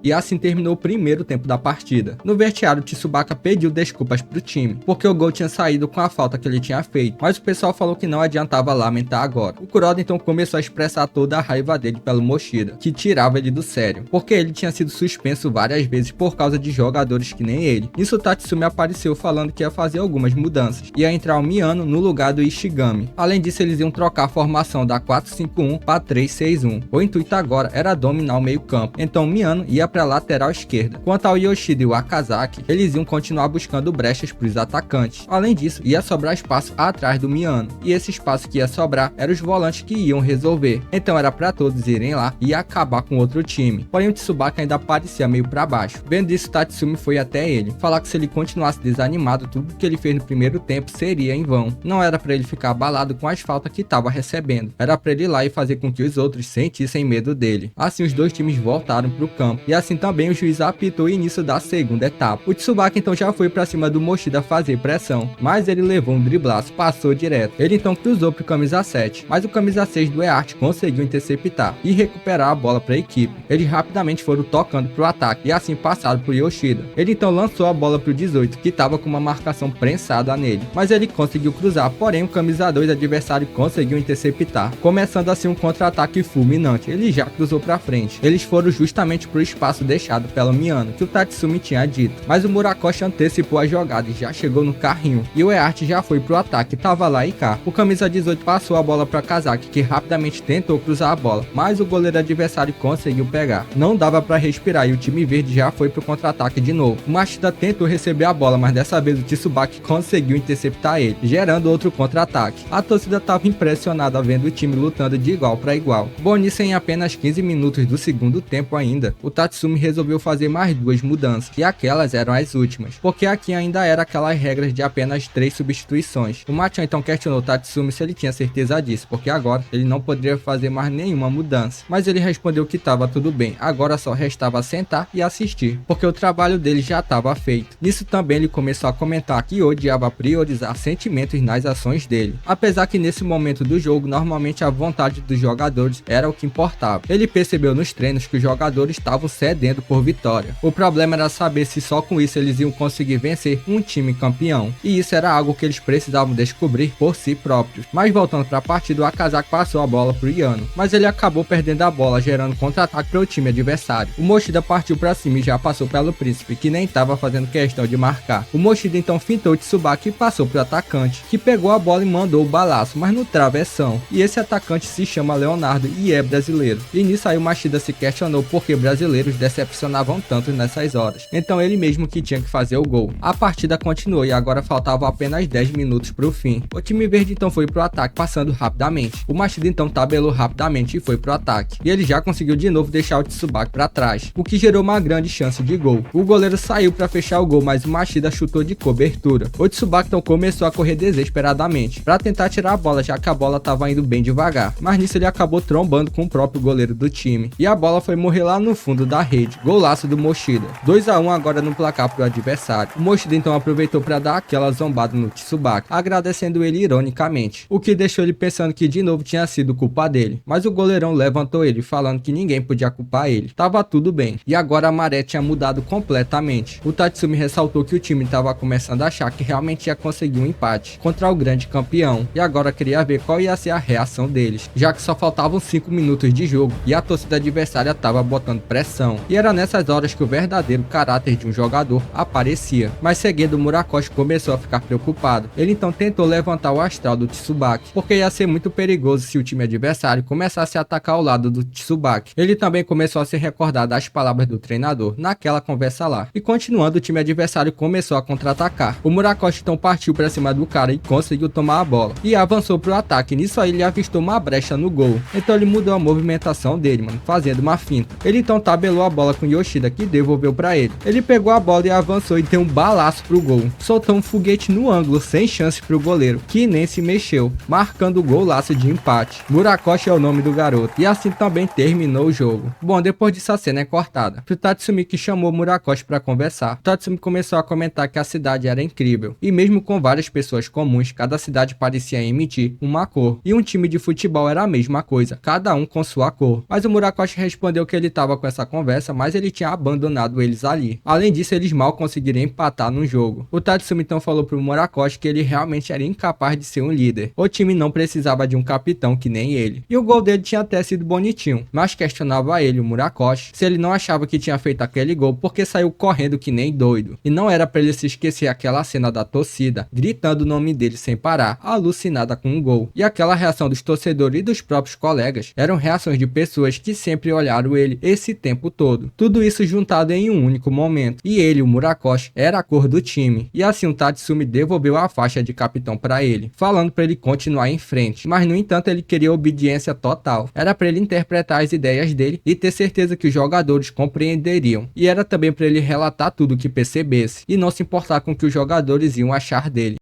E assim terminou o primeiro tempo da partida. No vestiário, Tsubaki pediu desculpas pro time, porque o gol tinha saído com a falta que ele tinha feito, mas o pessoal falou que não adiantava lamentar agora. O Kuroda então começou a expressar toda a raiva dele pelo Mochida, que tirava ele do sério, porque ele tinha sido suspenso várias vezes por causa de jogadores que nem ele. Nisso Tatsumi apareceu falando que ia fazer algumas mudanças, ia entrar o Miyano no lugar do Ishigami. Além disso, eles iam trocar a formação da 4-5-1 para 3-6-1. O intuito agora era dominar o meio campo, então o Miyano ia para a lateral esquerda. Quanto ao Yoshida e o Akazaki, eles iam continuar buscando brechas para os atacantes. Além disso, ia sobrar espaço atrás do Miyano, e esse espaço que ia sobrar eram os volantes que iam resolver. Então era para todos irem lá e acabar com outro time. Porém o Tsubaki ainda parecia meio para baixo. Vendo isso, Tatsumi foi até ele, falar que se ele continuasse desanimado, tudo que ele fez no primeiro tempo seria em vão. Não era para ele ficar abalado com as faltas que estava recebendo, era para ele ir lá e fazer com que os outros sentissem medo dele. Assim os dois times voltaram para o campo, e assim também o juiz apitou o início da segunda etapa. O Tsubaki então já foi para cima do Mochida fazer pressão, mas ele levou um driblaço, passou direto. Ele então cruzou pro camisa 7, mas o camisa 6 do EART conseguiu interceptar e recuperar a bola para a equipe. Eles rapidamente foram tocando pro ataque e assim passaram por Yoshida. Ele então lançou a bola pro 18, que estava com uma marcação prensada nele, mas ele conseguiu cruzar, porém o camisa 2 adversário conseguiu interceptar, começando assim um contra-ataque fulminante. Ele já cruzou para frente. Eles foram justamente pro espaço passo deixado pelo Miyano, que o Tatsumi tinha dito. Mas o Murakoshi antecipou a jogada e já chegou no carrinho. E o Eart já foi pro ataque, tava lá e cá. O camisa 18 passou a bola para Kazaki, que rapidamente tentou cruzar a bola, mas o goleiro adversário conseguiu pegar. Não dava para respirar e o time verde já foi pro contra-ataque de novo. O Machida tentou receber a bola, mas dessa vez o Tsubaki conseguiu interceptar ele, gerando outro contra-ataque. A torcida estava impressionada vendo o time lutando de igual para igual. Bom, nisso em apenas 15 minutos do segundo tempo ainda, o Tatsumi resolveu fazer mais duas mudanças, e aquelas eram as últimas, porque aqui ainda era aquelas regras de apenas 3 substituições. O Machan então questionou o Tatsumi se ele tinha certeza disso, porque agora ele não poderia fazer mais nenhuma mudança, mas ele respondeu que estava tudo bem, agora só restava sentar e assistir, porque o trabalho dele já estava feito. Nisso também ele começou a comentar que odiava priorizar sentimentos nas ações dele, apesar que nesse momento do jogo normalmente a vontade dos jogadores era o que importava. Ele percebeu nos treinos que os jogadores estavam cedendo por vitória. O problema era saber se só com isso eles iam conseguir vencer um time campeão, e isso era algo que eles precisavam descobrir por si próprios. Mas voltando para a partida, o Akazaki passou a bola pro Yano, mas ele acabou perdendo a bola, gerando contra-ataque para o time adversário. O Mochida partiu para cima e já passou pelo Príncipe, que nem estava fazendo questão de marcar. O Mochida então fintou o Tsubaki e passou pro atacante, que pegou a bola e mandou o balaço, mas no travessão. E esse atacante se chama Leonardo e é brasileiro. E nisso aí o Machida se questionou por que brasileiros decepcionavam tanto nessas horas. Então ele mesmo que tinha que fazer o gol. A partida continuou e agora faltavam apenas 10 minutos pro fim. O time verde então foi pro ataque passando rapidamente. O Machida então tabelou rapidamente e foi pro ataque. E ele já conseguiu de novo deixar o Tsubaki para trás, o que gerou uma grande chance de gol. O goleiro saiu para fechar o gol, mas o Machida chutou de cobertura. O Tsubaki então começou a correr desesperadamente para tentar tirar a bola, já que a bola estava indo bem devagar. Mas nisso ele acabou trombando com o próprio goleiro do time. E a bola foi morrer lá no fundo da rede. Golaço do Mochida. 2-1 agora no placar pro adversário. O Mochida então aproveitou para dar aquela zombada no Tsubaki, agradecendo ele ironicamente, o que deixou ele pensando que de novo tinha sido culpa dele. Mas o goleirão levantou ele, falando que ninguém podia culpar ele. Tava tudo bem. E agora a maré tinha mudado completamente. O Tatsumi ressaltou que o time estava começando a achar que realmente ia conseguir um empate contra o grande campeão. E agora queria ver qual ia ser a reação deles, já que só faltavam 5 minutos de jogo e a torcida adversária estava botando pressão. E era nessas horas que o verdadeiro caráter de um jogador aparecia. Mas seguindo, o Murakoshi começou a ficar preocupado. Ele então tentou levantar o astral do Tsubaki, porque ia ser muito perigoso se o time adversário começasse a atacar ao lado do Tsubaki. Ele também começou a se recordar das palavras do treinador naquela conversa lá. E continuando, o time adversário começou a contra-atacar. O Murakoshi então partiu para cima do cara e conseguiu tomar a bola. E avançou pro ataque. Nisso aí ele avistou uma brecha no gol. Então ele mudou a movimentação dele, mano, fazendo uma finta. Ele então tabelou a bola com Yoshida, que devolveu para ele. Ele pegou a bola e avançou e deu um balaço pro gol. Soltou um foguete no ângulo, sem chance pro goleiro, que nem se mexeu, marcando o golaço de empate. Murakoshi é o nome do garoto. E assim também terminou o jogo. Bom, depois disso a cena é cortada. O Tatsumi que chamou Murakoshi para conversar. O Tatsumi começou a comentar que a cidade era incrível. E mesmo com várias pessoas comuns, cada cidade parecia emitir uma cor. E um time de futebol era a mesma coisa, cada um com sua cor. Mas o Murakoshi respondeu que ele estava com essa conversa, mas ele tinha abandonado eles ali. Além disso, eles mal conseguiriam empatar no jogo. O Tatsumi então falou pro Murakoshi que ele realmente era incapaz de ser um líder. O time não precisava de um capitão que nem ele. E o gol dele tinha até sido bonitinho, mas questionava ele, o Murakoshi, se ele não achava que tinha feito aquele gol porque saiu correndo que nem doido. E não era para ele se esquecer aquela cena da torcida, gritando o nome dele sem parar, alucinada com o gol. E aquela reação dos torcedores e dos próprios colegas eram reações de pessoas que sempre olharam ele esse tempo todo. Tudo isso juntado em um único momento. E ele, o Murakoshi, era a cor do time. E assim o Tatsumi devolveu a faixa de capitão para ele, falando para ele continuar em frente. Mas no entanto ele queria obediência total. Era para ele interpretar as ideias dele e ter certeza que os jogadores compreenderiam. E era também para ele relatar tudo o que percebesse e não se importar com o que os jogadores iam achar dele.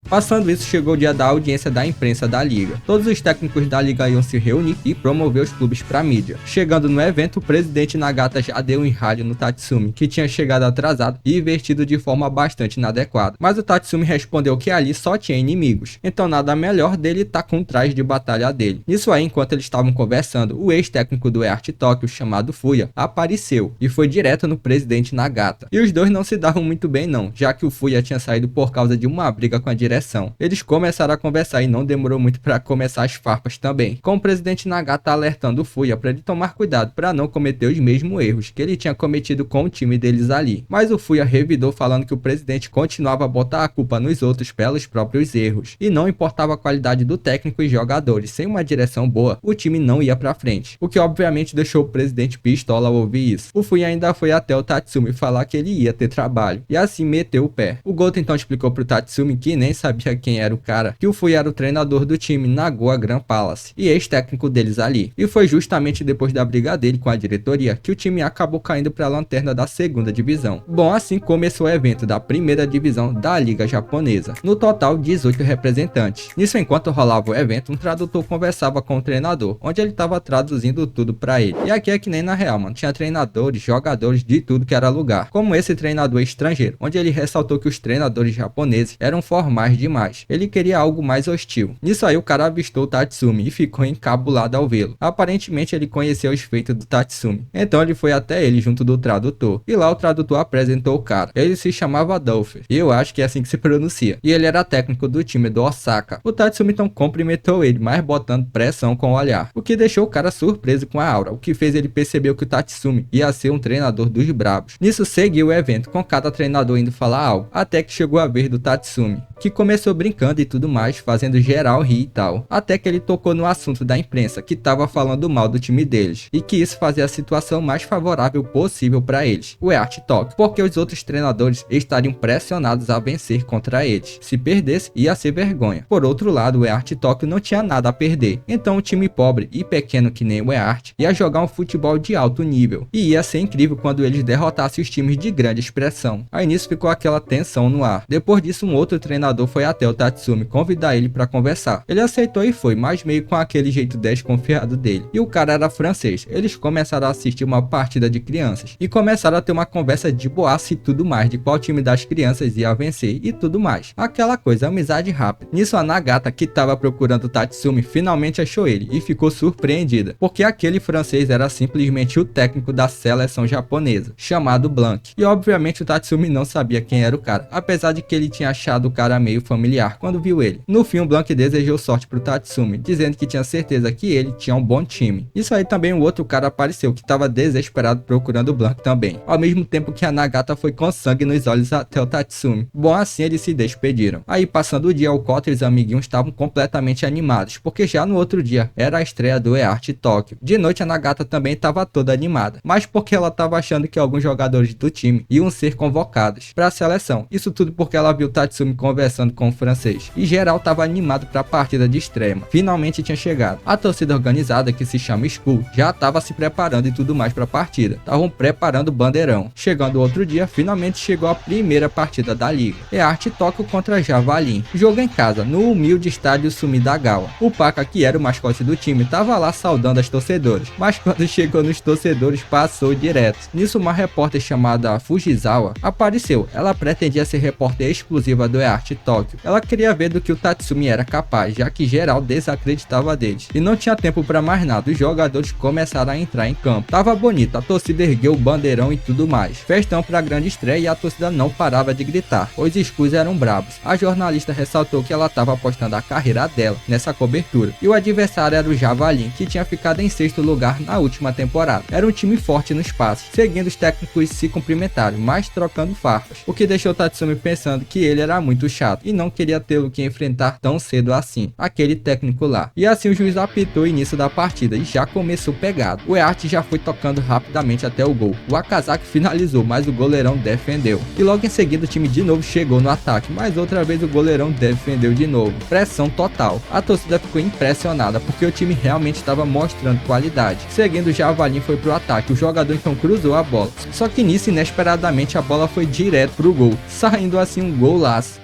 Passando isso, chegou o dia da audiência da imprensa da liga. Todos os técnicos da liga iam se reunir e promover os clubes para mídia. Chegando no evento, o presidente Nagata já deu um enralho no Tatsumi, que tinha chegado atrasado e vestido de forma bastante inadequada. Mas o Tatsumi respondeu que ali só tinha inimigos, então nada melhor dele estar com o traje de batalha dele. Nisso aí, enquanto eles estavam conversando, o ex-técnico do EART Tóquio, chamado Fuya, apareceu e foi direto no presidente Nagata. E os dois não se davam muito bem não, já que o Fuya tinha saído por causa de uma briga com a direção pressão. Eles começaram a conversar e não demorou muito para começar as farpas também, com o presidente Nagata alertando o Fuya para ele tomar cuidado para não cometer os mesmos erros que ele tinha cometido com o time deles ali. Mas o Fuya revidou falando que o presidente continuava a botar a culpa nos outros pelos próprios erros, e não importava a qualidade do técnico e jogadores, sem uma direção boa, o time não ia pra frente, o que obviamente deixou o presidente pistola ao ouvir isso. O Fuya ainda foi até o Tatsumi falar que ele ia ter trabalho, e assim meteu o pé. O Goto então explicou pro Tatsumi, que nem sabia quem era o cara, que o Fuya era o treinador do time Nagoya Grand Palace, e ex-técnico deles ali, e foi justamente depois da briga dele com a diretoria que o time acabou caindo pra lanterna da segunda divisão. Bom, assim começou o evento da primeira divisão da liga japonesa, no total 18 representantes. Nisso, enquanto rolava o evento, um tradutor conversava com o treinador, onde ele estava traduzindo tudo pra ele. E aqui é que nem na real, mano, tinha treinadores, jogadores de tudo que era lugar, como esse treinador estrangeiro, onde ele ressaltou que os treinadores japoneses eram formais demais, ele queria algo mais hostil. Nisso aí o cara avistou o Tatsumi e ficou encabulado ao vê-lo. Aparentemente ele conhecia os feitos do Tatsumi, então ele foi até ele junto do tradutor, e lá o tradutor apresentou o cara. Ele se chamava Dolphin, e eu acho que é assim que se pronuncia, e ele era técnico do time do Osaka. O Tatsumi então cumprimentou ele, mas botando pressão com o olhar, o que deixou o cara surpreso com a aura, o que fez ele perceber que o Tatsumi ia ser um treinador dos brabos. Nisso seguiu o evento, com cada treinador indo falar algo, até que chegou a vez do Tatsumi, que começou brincando e tudo mais, fazendo geral rir e tal, até que ele tocou no assunto da imprensa, que tava falando mal do time deles, e que isso fazia a situação mais favorável possível para eles, o EART Tóquio, porque os outros treinadores estariam pressionados a vencer contra eles. Se perdesse, ia ser vergonha. Por outro lado, o EART Tóquio não tinha nada a perder, então o time pobre e pequeno que nem o EART ia jogar um futebol de alto nível, e ia ser incrível quando eles derrotassem os times de grande expressão. Aí nisso ficou aquela tensão no ar. Depois disso, um outro treinador foi até o Tatsumi convidar ele para conversar. Ele aceitou e foi, mas meio com aquele jeito desconfiado dele. E o cara era francês. Eles começaram a assistir uma partida de crianças e começaram a ter uma conversa de boaça e tudo mais, de qual time das crianças ia vencer e tudo mais. Aquela coisa, amizade rápida. Nisso a Nagata, que tava procurando o Tatsumi, finalmente achou ele e ficou surpreendida, porque aquele francês era simplesmente o técnico da seleção japonesa, chamado Blanc. E obviamente o Tatsumi não sabia quem era o cara, apesar de que ele tinha achado o cara meio familiar quando viu ele. No fim, o Blanc desejou sorte pro Tatsumi, dizendo que tinha certeza que ele tinha um bom time. Isso aí também o outro cara apareceu, que tava desesperado procurando o Blanc também, ao mesmo tempo que a Nagata foi com sangue nos olhos até o Tatsumi. Bom, assim eles se despediram. Aí passando o dia, o Kota e os amiguinhos estavam completamente animados, porque já no outro dia era a estreia do EART Tóquio. De noite a Nagata também estava toda animada, mas porque ela estava achando que alguns jogadores do time iam ser convocados para a seleção. Isso tudo porque ela viu o Tatsumi conversando com o francês, e geral estava animado para a partida de estreia. Finalmente tinha chegado. A torcida organizada, que se chama School, já estava se preparando e tudo mais para a partida. Estavam preparando o bandeirão. Chegando outro dia, finalmente chegou a primeira partida da liga. EART Tóquio contra Javelin. Jogo em casa, no humilde estádio Sumidagawa. O Paka, que era o mascote do time, estava lá saudando as torcedoras, mas quando chegou nos torcedores, passou direto. Nisso, uma repórter chamada Fujisawa apareceu. Ela pretendia ser repórter exclusiva do EART Tóquio. Ela queria ver do que o Tatsumi era capaz, já que geral desacreditava deles. E não tinha tempo para mais nada, os jogadores começaram a entrar em campo. Tava bonito, a torcida ergueu o bandeirão e tudo mais. Festão pra grande estreia e a torcida não parava de gritar. Os Skulls eram brabos. A jornalista ressaltou que ela estava apostando a carreira dela nessa cobertura. E o adversário era o Javelin, que tinha ficado em sexto lugar na última temporada. Era um time forte no espaço. Seguindo, os técnicos se cumprimentaram, mas trocando farpas, o que deixou Tatsumi pensando que ele era muito chato e não queria tê-lo que enfrentar tão cedo assim, aquele técnico lá. E assim o juiz apitou o início da partida e já começou pegado. O EART já foi tocando rapidamente até o gol. O Akazaki finalizou, mas o goleirão defendeu. E logo em seguida o time de novo chegou no ataque, mas outra vez o goleirão defendeu de novo. Pressão total. A torcida ficou impressionada porque o time realmente estava mostrando qualidade. Seguindo, o Javelin foi pro ataque. O jogador então cruzou a bola. Só que nisso, inesperadamente, a bola foi direto pro gol, saindo assim um golaço.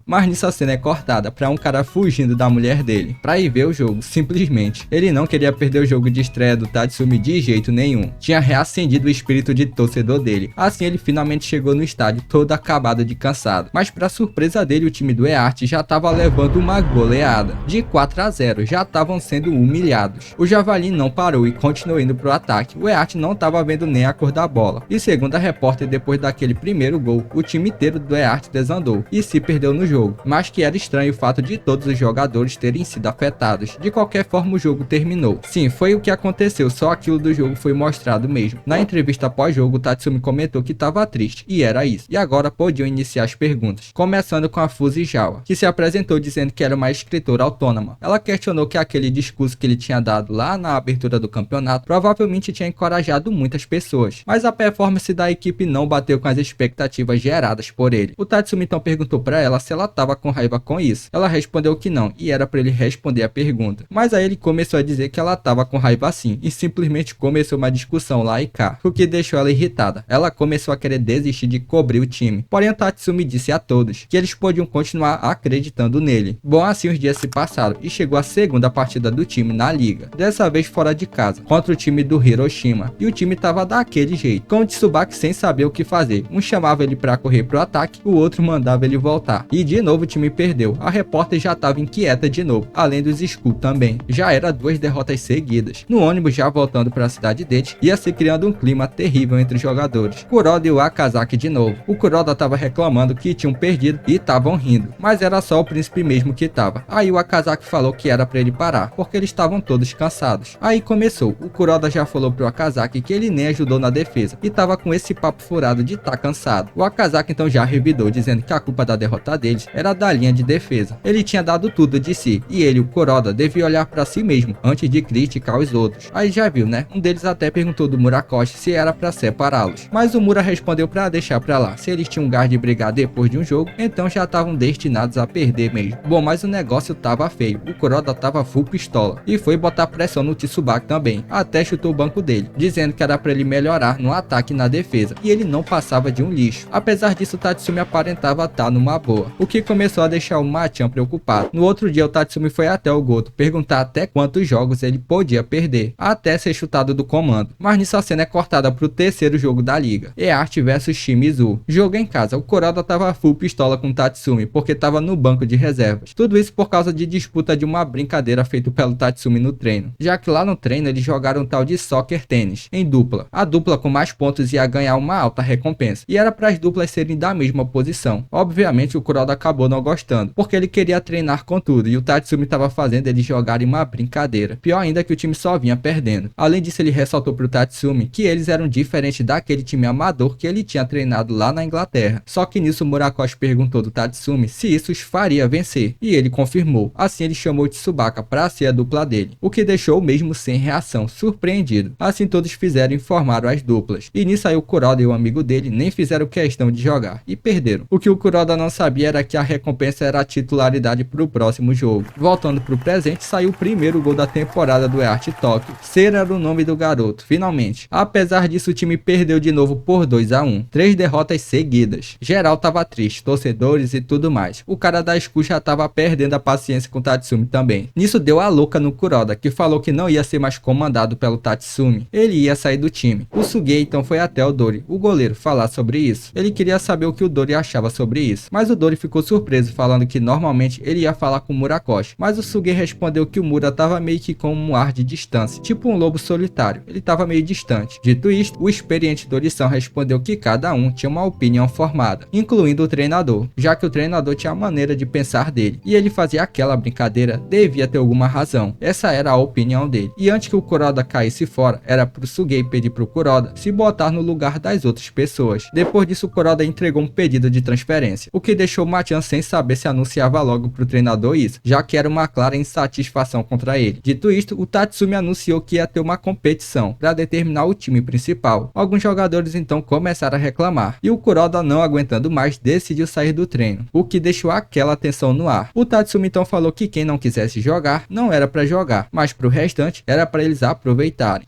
Mas nisso a cena é cortada pra um cara fugindo da mulher dele, pra ir ver o jogo, simplesmente. Ele não queria perder o jogo de estreia do Tatsumi de jeito nenhum. Tinha reacendido o espírito de torcedor dele. Assim ele finalmente chegou no estádio todo acabado de cansado. Mas pra surpresa dele, o time do EARTH já tava levando uma goleada. De 4-0, já estavam sendo humilhados. O Javali não parou e continuou indo pro ataque. O EARTH não tava vendo nem a cor da bola. E segundo a repórter, depois daquele primeiro gol, o time inteiro do EARTH desandou e se perdeu no jogo, mas que era estranho o fato de todos os jogadores terem sido afetados. De qualquer forma, o jogo terminou. Sim, foi o que aconteceu, só aquilo do jogo foi mostrado mesmo. Na entrevista pós-jogo, Tatsumi comentou que estava triste, e era isso. E agora podiam iniciar as perguntas, começando com a Fujisawa, que se apresentou dizendo que era uma escritora autônoma. Ela questionou que aquele discurso que ele tinha dado lá na abertura do campeonato provavelmente tinha encorajado muitas pessoas, mas a performance da equipe não bateu com as expectativas geradas por ele. O Tatsumi então perguntou para ela se ela tava com raiva com isso. Ela respondeu que não, e era para ele responder a pergunta. Mas aí ele começou a dizer que ela tava com raiva sim, e simplesmente começou uma discussão lá e cá, o que deixou ela irritada. Ela começou a querer desistir de cobrir o time. Porém o Tatsumi disse a todos que eles podiam continuar acreditando nele. Bom, assim os dias se passaram e chegou a segunda partida do time na liga, dessa vez fora de casa, contra o time do Hiroshima. E o time tava daquele jeito, com o Tsubaki sem saber o que fazer. Um chamava ele para correr pro ataque, o outro mandava ele voltar. E de novo o time perdeu. A repórter já estava inquieta de novo, além dos Skull também. Já era 2 derrotas seguidas. No ônibus já voltando para a cidade deles, ia se criando um clima terrível entre os jogadores. Kuroda e o Akazaki de novo. O Kuroda estava reclamando que tinham perdido e estavam rindo, mas era só o príncipe mesmo que estava. Aí o Akazaki falou que era para ele parar, porque eles estavam todos cansados. Aí começou. O Kuroda já falou pro Akazaki que ele nem ajudou na defesa e estava com esse papo furado de estar cansado. O Akazaki então já revidou, dizendo que a culpa da derrota deles era da linha de defesa. Ele tinha dado tudo de si, e ele, o Kuroda, devia olhar para si mesmo antes de criticar os outros. Aí já viu, né? Um deles até perguntou do Murakoshi se era para separá-los, mas o Mura respondeu para deixar para lá. Se eles tinham gás de brigar depois de um jogo, então já estavam destinados a perder mesmo. Bom, mas o negócio tava feio. O Kuroda tava full pistola e foi botar pressão no Tsubaki também, até chutou o banco dele, dizendo que era para ele melhorar no ataque e na defesa, e ele não passava de um lixo. Apesar disso, o Tatsumi aparentava estar numa boa, o que começou a deixar o Machan preocupado. No outro dia, o Tatsumi foi até o Goto perguntar até quantos jogos ele podia perder, até ser chutado do comando. Mas nisso a cena é cortada pro terceiro jogo da liga, EARTH vs Shimizu. Jogo em casa, o Kuroda tava full pistola com o Tatsumi, porque tava no banco de reservas. Tudo isso por causa de disputa de uma brincadeira feita pelo Tatsumi no treino, já que lá no treino eles jogaram um tal de soccer tênis, em dupla. A dupla com mais pontos ia ganhar uma alta recompensa, e era para as duplas serem da mesma posição. Obviamente o Kuroda acabou não gostando, porque ele queria treinar com tudo, e o Tatsumi estava fazendo eles jogarem uma brincadeira. Pior ainda que o time só vinha perdendo. Além disso, ele ressaltou pro Tatsumi que eles eram diferentes daquele time amador que ele tinha treinado lá na Inglaterra. Só que nisso o Murakoshi perguntou do Tatsumi se isso os faria vencer, e ele confirmou. Assim ele chamou o Tsubaka para ser a dupla dele, o que deixou o mesmo sem reação, surpreendido. Assim todos fizeram e formaram as duplas, e nisso aí o Kuroda e o amigo dele nem fizeram questão de jogar, e perderam. O que o Kuroda não sabia era que a recompensa era a titularidade pro próximo jogo. Voltando pro presente, saiu o primeiro gol da temporada do EARTH Tóquio. Ser era o nome do garoto, finalmente. Apesar disso, o time perdeu de novo por 2-1. 3 derrotas seguidas. Geral tava triste, torcedores e tudo mais. O cara da Skull já tava perdendo a paciência com o Tatsumi também. Nisso deu a louca no Kuroda, que falou que não ia ser mais comandado pelo Tatsumi. Ele ia sair do time. O Sugei então foi até o Dori, o goleiro, falar sobre isso. Ele queria saber o que o Dori achava sobre isso, mas o Dori ficou surpreso, falando que normalmente ele ia falar com o Murakoshi, mas o Sugei respondeu que o Mura tava meio que com um ar de distância, tipo um lobo solitário. Ele tava meio distante. Dito isto, o experiente Dorição respondeu que cada um tinha uma opinião formada, incluindo o treinador, já que o treinador tinha a maneira de pensar dele, e ele fazia aquela brincadeira devia ter alguma razão. Essa era a opinião dele. E antes que o Kuroda caísse fora, era pro Sugei pedir pro Kuroda se botar no lugar das outras pessoas. Depois disso, o Kuroda entregou um pedido de transferência, o que deixou o Machan sem saber se anunciava logo pro treinador isso, já que era uma clara insatisfação contra ele. Dito isto, o Tatsumi anunciou que ia ter uma competição para determinar o time principal. Alguns jogadores então começaram a reclamar, e o Kuroda, não aguentando mais, decidiu sair do treino, o que deixou aquela tensão no ar. O Tatsumi então falou que quem não quisesse jogar, não era para jogar, mas pro restante era para eles aproveitarem.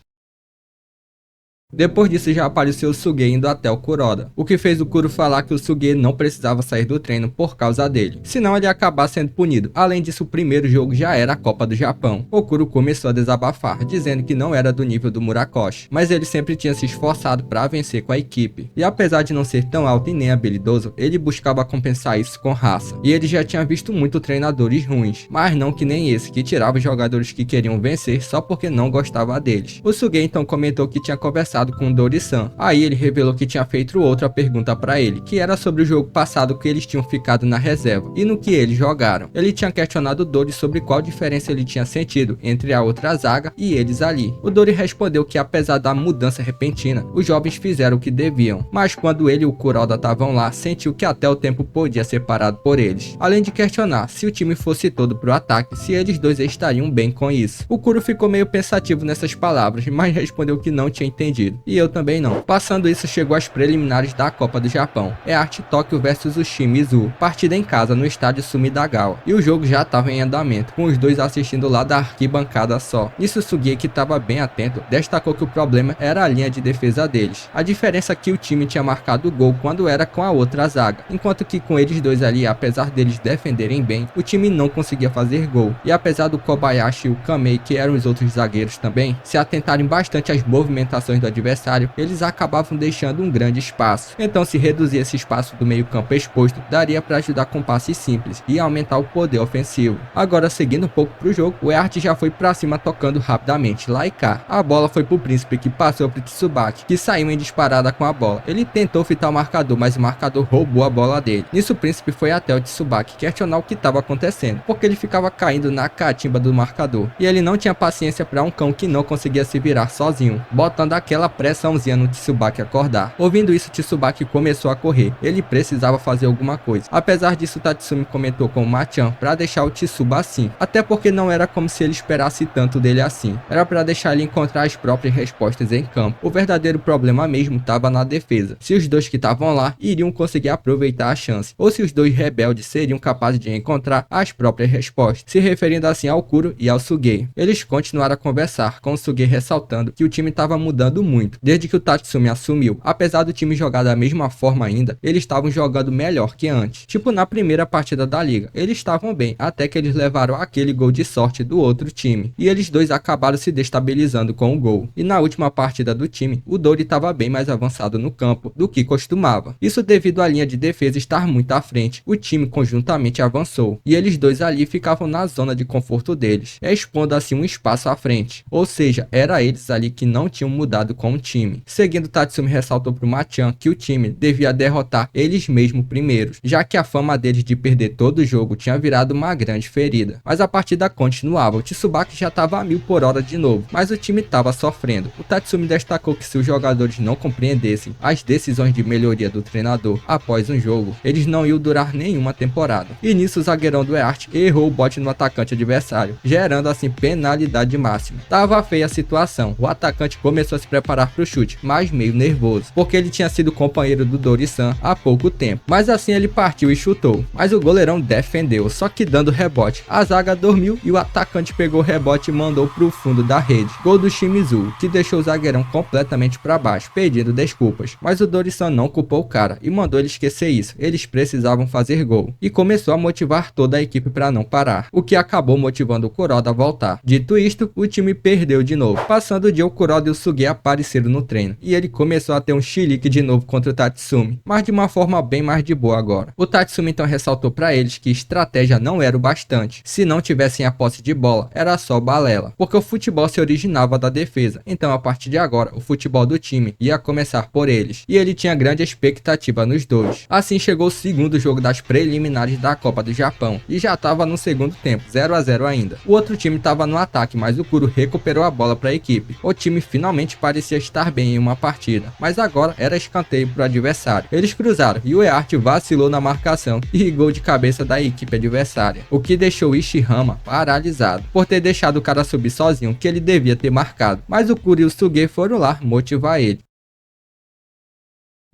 Depois disso já apareceu o Suge indo até o Kuroda, o que fez o Kuro falar que o Suge não precisava sair do treino por causa dele, senão ele ia acabar sendo punido. Além disso, o primeiro jogo já era a Copa do Japão. O Kuro começou a desabafar, dizendo que não era do nível do Murakoshi, mas ele sempre tinha se esforçado para vencer com a equipe. E apesar de não ser tão alto e nem habilidoso, ele buscava compensar isso com raça. E ele já tinha visto muito treinadores ruins, mas não que nem esse, que tirava os jogadores que queriam vencer só porque não gostava deles. O Suge então comentou que tinha conversado com o Dori-san. Aí ele revelou que tinha feito outra pergunta para ele, que era sobre o jogo passado que eles tinham ficado na reserva e no que eles jogaram. Ele tinha questionado o Dori sobre qual diferença ele tinha sentido entre a outra zaga e eles ali. O Dori respondeu que apesar da mudança repentina, os jovens fizeram o que deviam, mas quando ele e o Kuroda estavam lá, sentiu que até o tempo podia ser parado por eles. Além de questionar se o time fosse todo pro ataque, se eles dois estariam bem com isso. O Kuro ficou meio pensativo nessas palavras, mas respondeu que não tinha entendido. E eu também não. Passando isso, chegou às preliminares da Copa do Japão. É Art Tóquio vs Shimizu, partida em casa no estádio Sumidagawa. E o jogo já estava em andamento, com os dois assistindo lá da arquibancada só. Nisso, Sugie, que estava bem atento, destacou que o problema era a linha de defesa deles. A diferença é que o time tinha marcado o gol quando era com a outra zaga, enquanto que com eles dois ali, apesar deles defenderem bem, o time não conseguia fazer gol. E apesar do Kobayashi e o Kamei, que eram os outros zagueiros também, se atentarem bastante às movimentações do adversário, eles acabavam deixando um grande espaço. Então, se reduzir esse espaço do meio campo exposto, daria para ajudar com passes simples e aumentar o poder ofensivo. Agora, seguindo um pouco pro jogo, o EART já foi para cima tocando rapidamente lá e cá. A bola foi pro Príncipe, que passou pro Tsubaki, que saiu em disparada com a bola. Ele tentou fitar o marcador, mas o marcador roubou a bola dele. Nisso, o Príncipe foi até o Tsubaki questionar o que estava acontecendo, porque ele ficava caindo na catimba do marcador. E ele não tinha paciência para um cão que não conseguia se virar sozinho, botando aquela pressãozinha no Tsubaki acordar. Ouvindo isso, Tsubaki começou a correr. Ele precisava fazer alguma coisa. Apesar disso, Tatsumi comentou com o Machan para deixar o Tsuba assim, até porque não era como se ele esperasse tanto dele assim. Era para deixar ele encontrar as próprias respostas em campo. O verdadeiro problema mesmo estava na defesa. Se os dois que estavam lá iriam conseguir aproveitar a chance, ou se os dois rebeldes seriam capazes de encontrar as próprias respostas, se referindo assim ao Kuro e ao Suge. Eles continuaram a conversar, com o Suge ressaltando que o time estava mudando muito desde que o Tatsumi assumiu. Apesar do time jogar da mesma forma ainda, eles estavam jogando melhor que antes. Tipo na primeira partida da liga, eles estavam bem, até que eles levaram aquele gol de sorte do outro time, e eles dois acabaram se destabilizando com o gol. E na última partida do time, o Dori estava bem mais avançado no campo do que costumava. Isso devido à linha de defesa estar muito à frente. O time conjuntamente avançou, e eles dois ali ficavam na zona de conforto deles, expondo assim um espaço à frente. Ou seja, era eles ali que não tinham mudado com o time. Seguindo, Tatsumi ressaltou para o Machan que o time devia derrotar eles mesmos primeiros, já que a fama deles de perder todo o jogo tinha virado uma grande ferida. Mas a partida continuava, o Tsubaki já estava a 1000 por hora de novo, mas o time estava sofrendo. O Tatsumi destacou que se os jogadores não compreendessem as decisões de melhoria do treinador após um jogo, eles não iam durar nenhuma temporada. E nisso o zagueirão do EART errou o bote no atacante adversário, gerando assim penalidade máxima. Tava feia a situação, o atacante começou a se preparar para o chute, mas meio nervoso, porque ele tinha sido companheiro do Dori-san há pouco tempo. Mas assim ele partiu e chutou, mas o goleirão defendeu, só que dando rebote. A zaga dormiu e o atacante pegou o rebote e mandou pro fundo da rede. Gol do Shimizu, que deixou o zagueirão completamente para baixo, pedindo desculpas. Mas o Dori-san não culpou o cara e mandou ele esquecer isso, eles precisavam fazer gol. E começou a motivar toda a equipe para não parar, o que acabou motivando o Kuroda a voltar. Dito isto, o time perdeu de novo. Passando o dia, o Kuroda e o Suge apareceram no treino, e ele começou a ter um chilique de novo contra o Tatsumi, mas de uma forma bem mais de boa agora. O Tatsumi então ressaltou para eles que estratégia não era o bastante. Se não tivessem a posse de bola, era só balela, porque o futebol se originava da defesa. Então a partir de agora, o futebol do time ia começar por eles, e ele tinha grande expectativa nos dois. Assim chegou o segundo jogo das preliminares da Copa do Japão, e já estava no segundo tempo, 0 a 0 ainda. O outro time estava no ataque, mas o Kuro recuperou a bola para a equipe. O time finalmente parecia estar bem em uma partida, mas agora era escanteio para o adversário. Eles cruzaram e o EART vacilou na marcação e gol de cabeça da equipe adversária, o que deixou o Ishihama paralisado, por ter deixado o cara subir sozinho, que ele devia ter marcado. Mas o Kuro e o Suge foram lá motivar ele.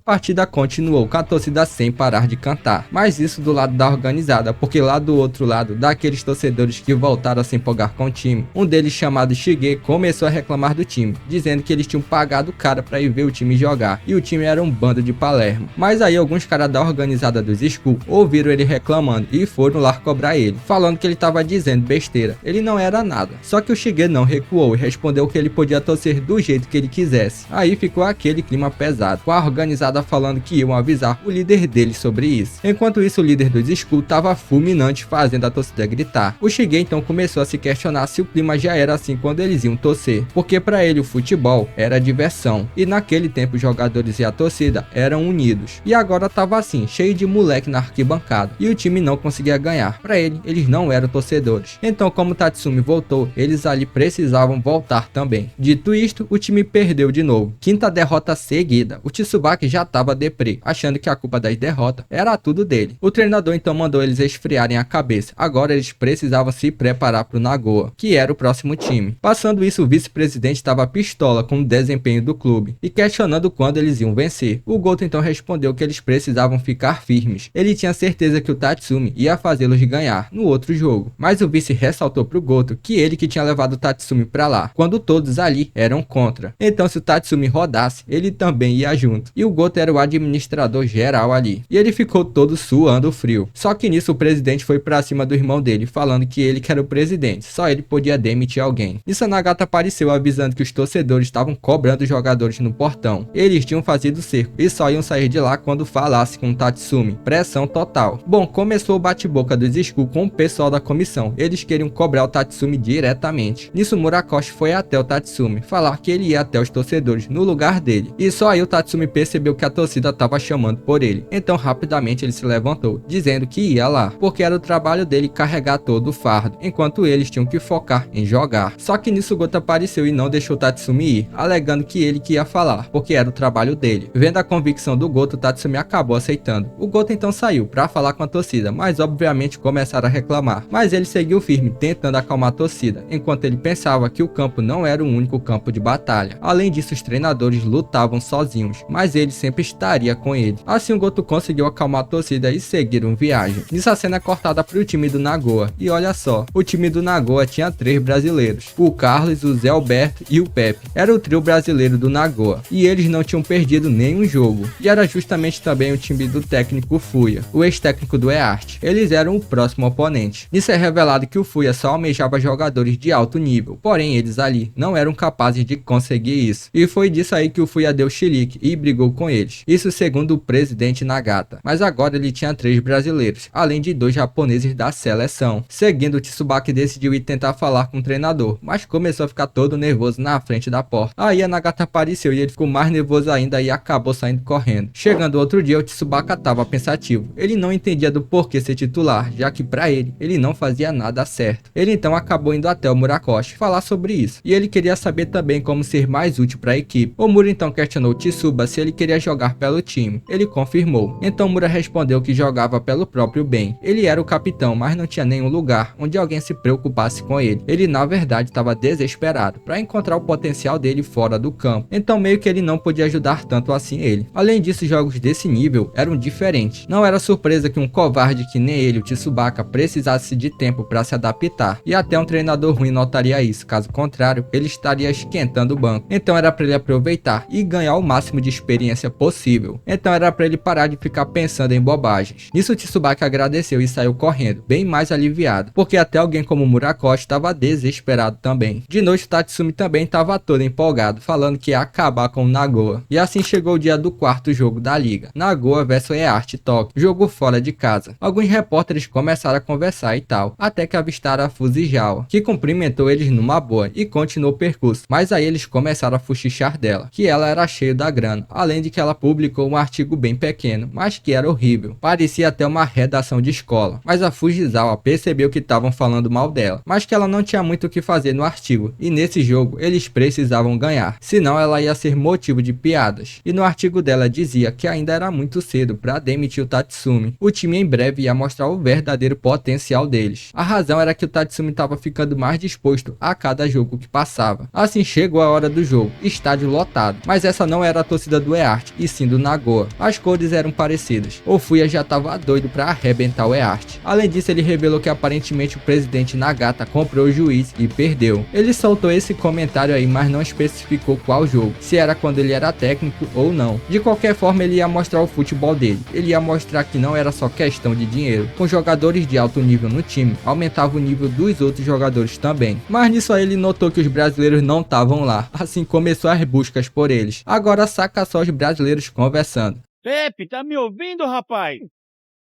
partida continuou com a torcida sem parar de cantar, mas isso do lado da organizada, porque lá do outro lado, daqueles torcedores que voltaram a se empolgar com o time, um deles chamado Shige começou a reclamar do time, dizendo que eles tinham pagado cara pra ir ver o time jogar, e o time era um bando de Palermo. Mas aí alguns caras da organizada dos Skull ouviram ele reclamando e foram lá cobrar ele, falando que ele tava dizendo besteira, ele não era nada. Só que o Shige não recuou e respondeu que ele podia torcer do jeito que ele quisesse. Aí ficou aquele clima pesado, com a organizada falando que iam avisar o líder deles sobre isso. Enquanto isso, o líder dos Skull tava fulminante, fazendo a torcida gritar. O Shige então começou a se questionar se o clima já era assim quando eles iam torcer, porque para ele o futebol era diversão, e naquele tempo os jogadores e a torcida eram unidos, e agora tava assim, cheio de moleque na arquibancada, e o time não conseguia ganhar. Para ele, eles não eram torcedores. Então, como Tatsumi voltou, eles ali precisavam voltar também. Dito isto, o time perdeu de novo, quinta derrota seguida. O Tsubaki já tava deprê, achando que a culpa das derrotas era tudo dele. O treinador então mandou eles esfriarem a cabeça, agora eles precisavam se preparar pro Nagoya, que era o próximo time. Passando isso, o vice-presidente estava pistola com o desempenho do clube e questionando quando eles iam vencer. O Goto então respondeu que eles precisavam ficar firmes. Ele tinha certeza que o Tatsumi ia fazê-los ganhar no outro jogo, mas o vice ressaltou pro Goto que ele que tinha levado o Tatsumi pra lá, quando todos ali eram contra. Então se o Tatsumi rodasse, ele também ia junto. E o Goto era o administrador geral ali, e ele ficou todo suando frio. Só que nisso o presidente foi pra cima do irmão dele, falando que ele que era o presidente, só ele podia demitir alguém. Nisso a Nagata apareceu avisando que os torcedores estavam cobrando os jogadores no portão. Eles tinham fazido cerco e só iam sair de lá quando falasse com o Tatsumi. Pressão total. Bom, começou o bate-boca dos Skull com o pessoal da comissão. Eles queriam cobrar o Tatsumi diretamente. Nisso Murakoshi foi até o Tatsumi, falar que ele ia até os torcedores no lugar dele. E só aí o Tatsumi percebeu que a torcida estava chamando por ele. Então rapidamente ele se levantou, dizendo que ia lá, porque era o trabalho dele carregar todo o fardo, enquanto eles tinham que focar em jogar. Só que nisso o Goto apareceu e não deixou o Tatsumi ir, alegando que ele que ia falar, porque era o trabalho dele. Vendo a convicção do Goto, o Tatsumi acabou aceitando. O Goto então saiu pra falar com a torcida, mas obviamente começaram a reclamar. Mas ele seguiu firme, tentando acalmar a torcida, enquanto ele pensava que o campo não era o único campo de batalha. Além disso, os treinadores lutavam sozinhos, mas ele sempre estaria com ele. Assim o Goto conseguiu acalmar a torcida e seguiram viagem. Nisso a cena é cortada pro time do Nagoya, e olha só, o time do Nagoya tinha 3 brasileiros, o Carlos, o Zé Alberto e o Pepe. Era o trio brasileiro do Nagoya, e eles não tinham perdido nenhum jogo, e era justamente também o time do técnico Fuya, o ex-técnico do EART. Eles eram o próximo oponente. Nisso é revelado que o Fuya só almejava jogadores de alto nível, porém eles ali não eram capazes de conseguir isso, e foi disso aí que o Fuya deu chilique e brigou com eles, isso segundo o presidente Nagata. Mas agora ele tinha 3 brasileiros, além de 2 japoneses da seleção. Seguindo, o Tsubaki decidiu ir tentar falar com o treinador, mas começou a ficar todo nervoso na frente da porta. Aí a Nagata apareceu e ele ficou mais nervoso ainda e acabou saindo correndo. Chegando outro dia, o Tsubaka estava pensativo. Ele não entendia do porquê ser titular, já que para ele não fazia nada certo. Ele então acabou indo até o Murakoshi falar sobre isso, e ele queria saber também como ser mais útil para a equipe. O Mura então questionou o Tsuba se ele queria jogar pelo time. Ele confirmou. Então Mura respondeu que jogava pelo próprio bem. Ele era o capitão, mas não tinha nenhum lugar onde alguém se preocupasse com ele. Ele na verdade estava desesperado para encontrar o potencial dele fora do campo. Então meio que ele não podia ajudar tanto assim ele. Além disso, jogos desse nível eram diferentes. Não era surpresa que um covarde que nem ele, o Tsubaka, precisasse de tempo para se adaptar. E até um treinador ruim notaria isso. Caso contrário, ele estaria esquentando o banco. Então era para ele aproveitar e ganhar o máximo de experiência possível. Então era para ele parar de ficar pensando em bobagens. Nisso o Tsubaka agradeceu e saiu correndo, bem mais aliviado, porque até alguém como Murakoshi estava desesperado também. De noite o Tatsumi também estava todo empolgado, falando que ia acabar com o Nagoya. E assim chegou o dia do quarto jogo da liga, Nagoya vs EART Tóquio, jogo fora de casa. Alguns repórteres começaram a conversar e tal, até que avistaram a Fujisawa, que cumprimentou eles numa boa e continuou o percurso, mas aí eles começaram a fuxichar dela, que ela era cheia da grana, além de que ela publicou um artigo bem pequeno, mas que era horrível, parecia até uma redação de escola. Mas a Fujisawa percebeu que estavam falando mal dela, mas que ela não tinha muito o que fazer no artigo, e nesse jogo eles precisavam ganhar, senão ela ia ser motivo de piadas. E no artigo dela dizia que ainda era muito cedo para demitir o Tatsumi, o time em breve ia mostrar o verdadeiro potencial deles. A razão era que o Tatsumi estava ficando mais disposto a cada jogo que passava. Assim chegou a hora do jogo, estádio lotado, mas essa não era a torcida do EART, e sim do Nagoa. As cores eram parecidas. O Fuya já tava doido pra arrebentar o EART. Além disso, ele revelou que aparentemente o presidente Nagata comprou o juiz e perdeu. Ele soltou esse comentário aí, mas não especificou qual jogo, se era quando ele era técnico ou não. De qualquer forma, ele ia mostrar o futebol dele. Ele ia mostrar que não era só questão de dinheiro. Com jogadores de alto nível no time, aumentava o nível dos outros jogadores também. Mas nisso aí ele notou que os brasileiros não estavam lá. Assim começou as buscas por eles. Agora saca só os brasileiros conversando. Pepe, tá me ouvindo, rapaz?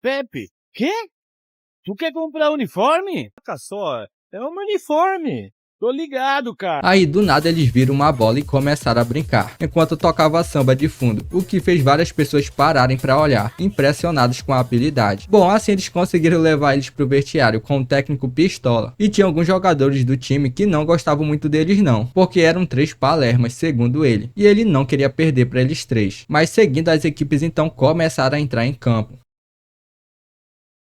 Pepe, quê? Tu quer comprar uniforme? Saca só, é um uniforme. Tô ligado, cara. Aí do nada eles viram uma bola e começaram a brincar, enquanto tocava samba de fundo, o que fez várias pessoas pararem para olhar, impressionados com a habilidade. Bom, assim eles conseguiram levar eles pro vestiário com o técnico pistola, e tinha alguns jogadores do time que não gostavam muito deles não, porque eram 3 palermas segundo ele, e ele não queria perder para eles 3. Mas seguindo as equipes então começaram a entrar em campo.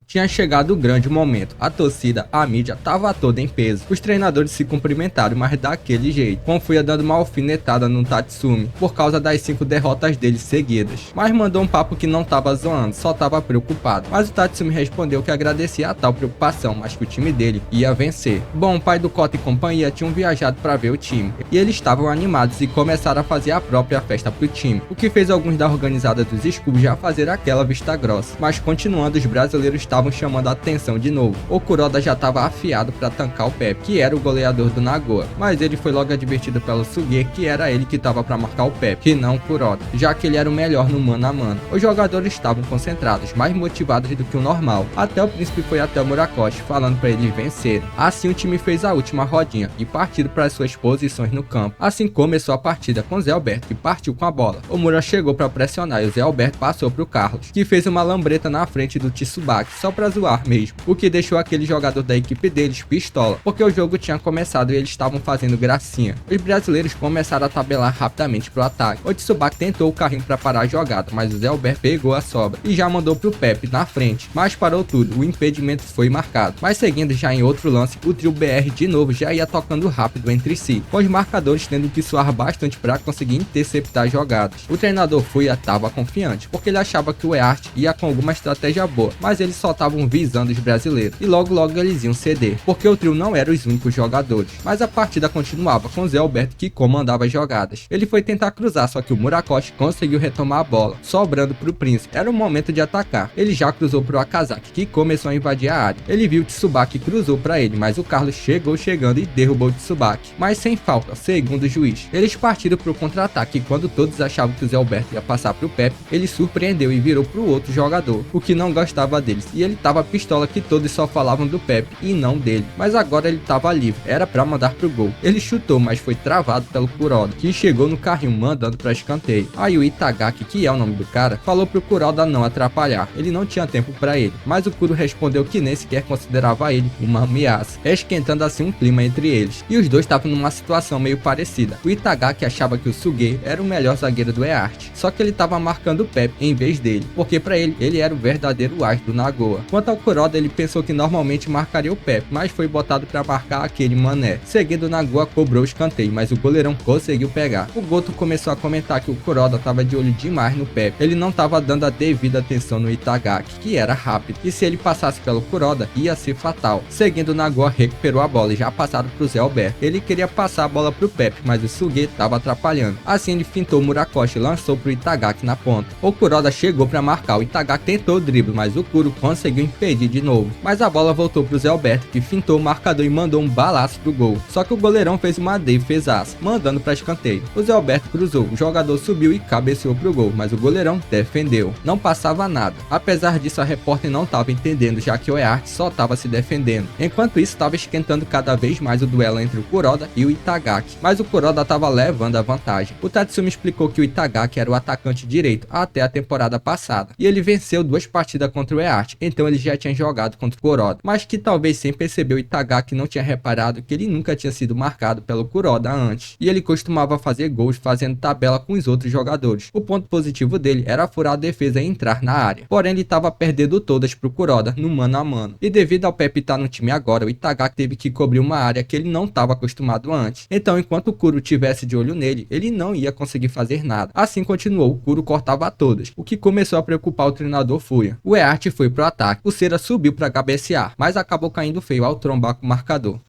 Tinha chegado o grande momento, a torcida, a mídia, tava toda em peso. Os treinadores se cumprimentaram, mas daquele jeito, com Fuya dando uma alfinetada no Tatsumi, por causa das 5 derrotas dele seguidas. Mas mandou um papo que não tava zoando, só tava preocupado. Mas o Tatsumi respondeu que agradecia a tal preocupação, mas que o time dele ia vencer. Bom, o pai do Kota e companhia tinham viajado para ver o time, e eles estavam animados e começaram a fazer a própria festa pro time, o que fez alguns da organizada dos Scooby já fazer aquela vista grossa. Mas continuando, os brasileiros estavam chamando a atenção de novo. O Kuroda já estava afiado para tancar o Pepe, que era o goleador do Nagoa, mas ele foi logo advertido pelo Suge que era ele que estava para marcar o Pepe, e não o Kuroda, já que ele era o melhor no mano a mano. Os jogadores estavam concentrados, mais motivados do que o normal. Até o príncipe foi até o Murakoshi, falando para eles vencerem. Assim o time fez a última rodinha e partiram para suas posições no campo. Assim começou a partida com Zé Alberto, que partiu com a bola. O Mura chegou para pressionar e o Zé Alberto passou para o Carlos, que fez uma lambreta na frente do Tsubaki, só pra zoar mesmo, o que deixou aquele jogador da equipe deles pistola, porque o jogo tinha começado e eles estavam fazendo gracinha. Os brasileiros começaram a tabelar rapidamente pro ataque. O Tsubaki tentou o carrinho para parar a jogada, mas o Zé Alberto pegou a sobra e já mandou pro Pepe na frente, mas parou tudo, o impedimento foi marcado. Mas seguindo já em outro lance, o trio BR de novo já ia tocando rápido entre si, com os marcadores tendo que suar bastante para conseguir interceptar jogadas. O treinador Fuya tava confiante, porque ele achava que o EART ia com alguma estratégia boa, mas eles só estavam visando os brasileiros, e logo eles iam ceder, porque o trio não era os únicos jogadores. Mas a partida continuava com o Zé Alberto que comandava as jogadas. Ele foi tentar cruzar, só que o Murakoshi conseguiu retomar a bola, sobrando pro príncipe. Era o momento de atacar. Ele já cruzou pro Akazaki, que começou a invadir a área. Ele viu o Tsubaki e cruzou para ele, mas o Carlos chegou chegando e derrubou o Tsubaki, mas sem falta, segundo o juiz. Eles partiram pro contra-ataque e quando todos achavam que o Zé Alberto ia passar pro Pepe, ele surpreendeu e virou pro outro jogador, o que não gostava deles, e ele tava pistola que todos só falavam do Pepe e não dele. Mas agora ele tava livre, era pra mandar pro gol. Ele chutou, mas foi travado pelo Kuroda, que chegou no carrinho mandando pra escanteio. Aí o Itagaki, que é o nome do cara, falou pro Kuroda não atrapalhar, ele não tinha tempo pra ele. Mas o Kuro respondeu que nem sequer considerava ele uma ameaça, esquentando assim um clima entre eles. E os dois estavam numa situação meio parecida. O Itagaki achava que o Suge era o melhor zagueiro do EART, só que ele tava marcando o Pepe em vez dele, porque pra ele era o verdadeiro as do Nagoa. Quanto ao Kuroda, ele pensou que normalmente marcaria o Pepe, mas foi botado para marcar aquele mané. Seguindo, o Nagoa cobrou o escanteio, mas o goleirão conseguiu pegar. O Goto começou a comentar que o Kuroda tava de olho demais no Pepe. Ele não tava dando a devida atenção no Itagaki, que era rápido, e se ele passasse pelo Kuroda, ia ser fatal. Seguindo, o Nagoa recuperou a bola e já passaram pro Zé Alberto. Ele queria passar a bola pro Pepe, mas o Suge tava atrapalhando. Assim, ele fintou o Murakoshi e lançou pro Itagaki na ponta. O Kuroda chegou para marcar, o Itagaki tentou o drible, mas o Kuro conseguiu impedir de novo. Mas a bola voltou pro Zé Alberto, que fintou o marcador e mandou um balaço pro gol. Só que o goleirão fez uma defesaça, mandando para escanteio. O Zé Alberto cruzou, o jogador subiu e cabeceou pro gol, mas o goleirão defendeu. Não passava nada. Apesar disso, a repórter não estava entendendo, já que o EART só estava se defendendo. Enquanto isso, estava esquentando cada vez mais o duelo entre o Kuroda e o Itagaki, mas o Kuroda estava levando a vantagem. O Tatsumi explicou que o Itagaki era o atacante direito até a temporada passada, e ele venceu 2 partidas contra o EART, em então ele já tinha jogado contra o Kuroda, mas que talvez sem perceber o Itagaki não tinha reparado que ele nunca tinha sido marcado pelo Kuroda antes, e ele costumava fazer gols fazendo tabela com os outros jogadores. O ponto positivo dele era furar a defesa e entrar na área, porém ele estava perdendo todas pro Kuroda no mano a mano, e devido ao Pepe estar no time agora, o Itagaki teve que cobrir uma área que ele não estava acostumado antes, então enquanto o Kuro tivesse de olho nele, ele não ia conseguir fazer nada. Assim continuou, o Kuro cortava todas, o que começou a preocupar o treinador Fuya. O EART foi pro ataque, o Cera subiu para cabecear, mas acabou caindo feio ao trombar com o marcador.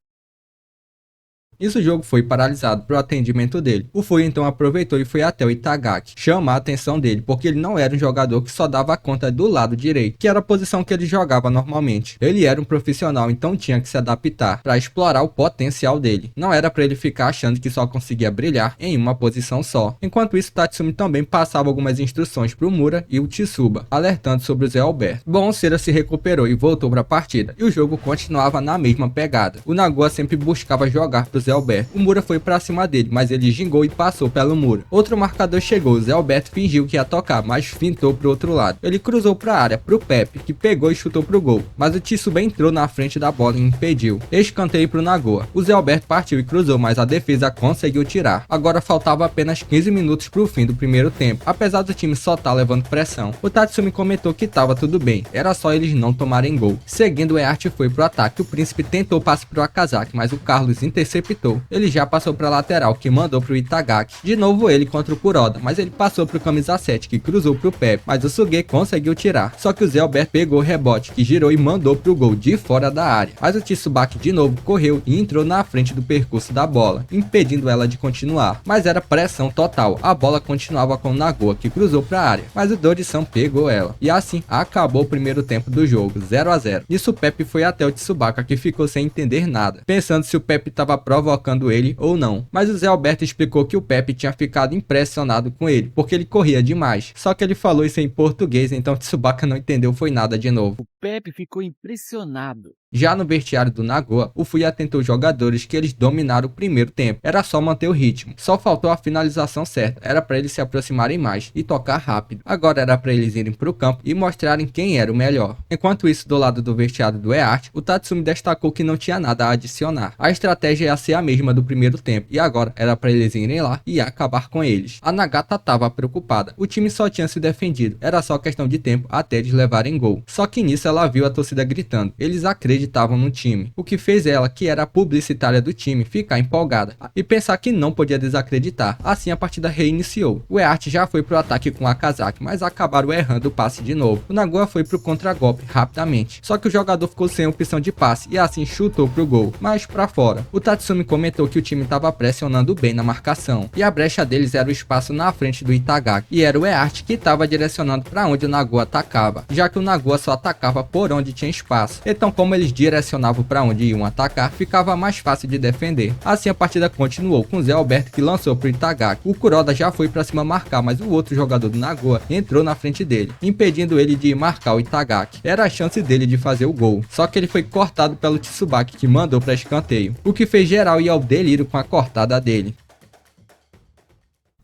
Isso o jogo foi paralisado pro atendimento dele. O Fuya então aproveitou e foi até o Itagaki, chamar a atenção dele, porque ele não era um jogador que só dava conta do lado direito, que era a posição que ele jogava normalmente. Ele era um profissional, então tinha que se adaptar para explorar o potencial dele. Não era para ele ficar achando que só conseguia brilhar em uma posição só. Enquanto isso, Tatsumi também passava algumas instruções pro Mura e o Tsuba, alertando sobre o Zé Alberto. Bom, o Cera se recuperou e voltou para a partida, e o jogo continuava na mesma pegada. O Nagoya sempre buscava jogar pro Zé Alberto. O Mura foi pra cima dele, mas ele gingou e passou pelo Mura. Outro marcador chegou, o Zé Alberto fingiu que ia tocar, mas fintou pro outro lado. Ele cruzou pra área, pro Pepe, que pegou e chutou pro gol, mas o Tsuba entrou na frente da bola e impediu. Escanteio pro Nagoya. O Zé Alberto partiu e cruzou, mas a defesa conseguiu tirar. Agora faltava apenas 15 minutos pro fim do primeiro tempo. Apesar do time só tá levando pressão, o Tatsumi comentou que tava tudo bem, era só eles não tomarem gol. Seguindo, o EART foi pro ataque. O Príncipe tentou passe pro Akazaki, mas o Carlos interceptou. Ele já passou para lateral, que mandou pro Itagaki. De novo ele contra o Kuroda, mas ele passou pro camisa 7, que cruzou pro Pepe, mas o Suge conseguiu tirar. Só que o Zé Alberto pegou o rebote, que girou e mandou pro gol de fora da área. Mas o Tsubaki de novo correu e entrou na frente do percurso da bola, impedindo ela de continuar. Mas era pressão total, a bola continuava com o Nagoya, que cruzou pra área, mas o Dorição pegou ela. E assim acabou o primeiro tempo do jogo, 0 a 0. Nisso o Pepe foi até o Tsubaka, que ficou sem entender nada, pensando se o Pepe estava provocando ele ou não, mas o Zé Alberto explicou que o Pepe tinha ficado impressionado com ele, porque ele corria demais, só que ele falou isso em português, então Tsubaka não entendeu foi nada de novo. O Pepe ficou impressionado. Já no vestiário do Nagoya, o Fuya atentou os jogadores que eles dominaram o primeiro tempo. Era só manter o ritmo. Só faltou a finalização certa. Era para eles se aproximarem mais e tocar rápido. Agora era para eles irem para o campo e mostrarem quem era o melhor. Enquanto isso, do lado do vestiário do EART, o Tatsumi destacou que não tinha nada a adicionar. A estratégia ia ser a mesma do primeiro tempo e agora era para eles irem lá e acabar com eles. A Nagata estava preocupada. O time só tinha se defendido. Era só questão de tempo até eles levarem gol. Só que nisso ela viu a torcida gritando. Eles acreditavam no time, o que fez ela, que era a publicitária do time, ficar empolgada e pensar que não podia desacreditar. Assim a partida reiniciou. O EART já foi pro ataque com a Akazaki, mas acabaram errando o passe de novo. O Nagoya foi pro contragolpe rapidamente, só que o jogador ficou sem opção de passe e assim chutou pro gol, mas pra fora. O Tatsumi comentou que o time estava pressionando bem na marcação e a brecha deles era o espaço na frente do Itagaki, e era o EART que estava direcionando para onde o Nagoya atacava, já que o Nagoya só atacava por onde tinha espaço. Então, como eles direcionavam para onde iam atacar, ficava mais fácil de defender. Assim a partida continuou, com o Zé Alberto que lançou pro Itagaki. O Kuroda já foi para cima marcar, mas o outro jogador do Nagoya entrou na frente dele, impedindo ele de marcar o Itagaki. Era a chance dele de fazer o gol, só que ele foi cortado pelo Tsubaki, que mandou para escanteio, o que fez geral ir ao delírio com a cortada dele.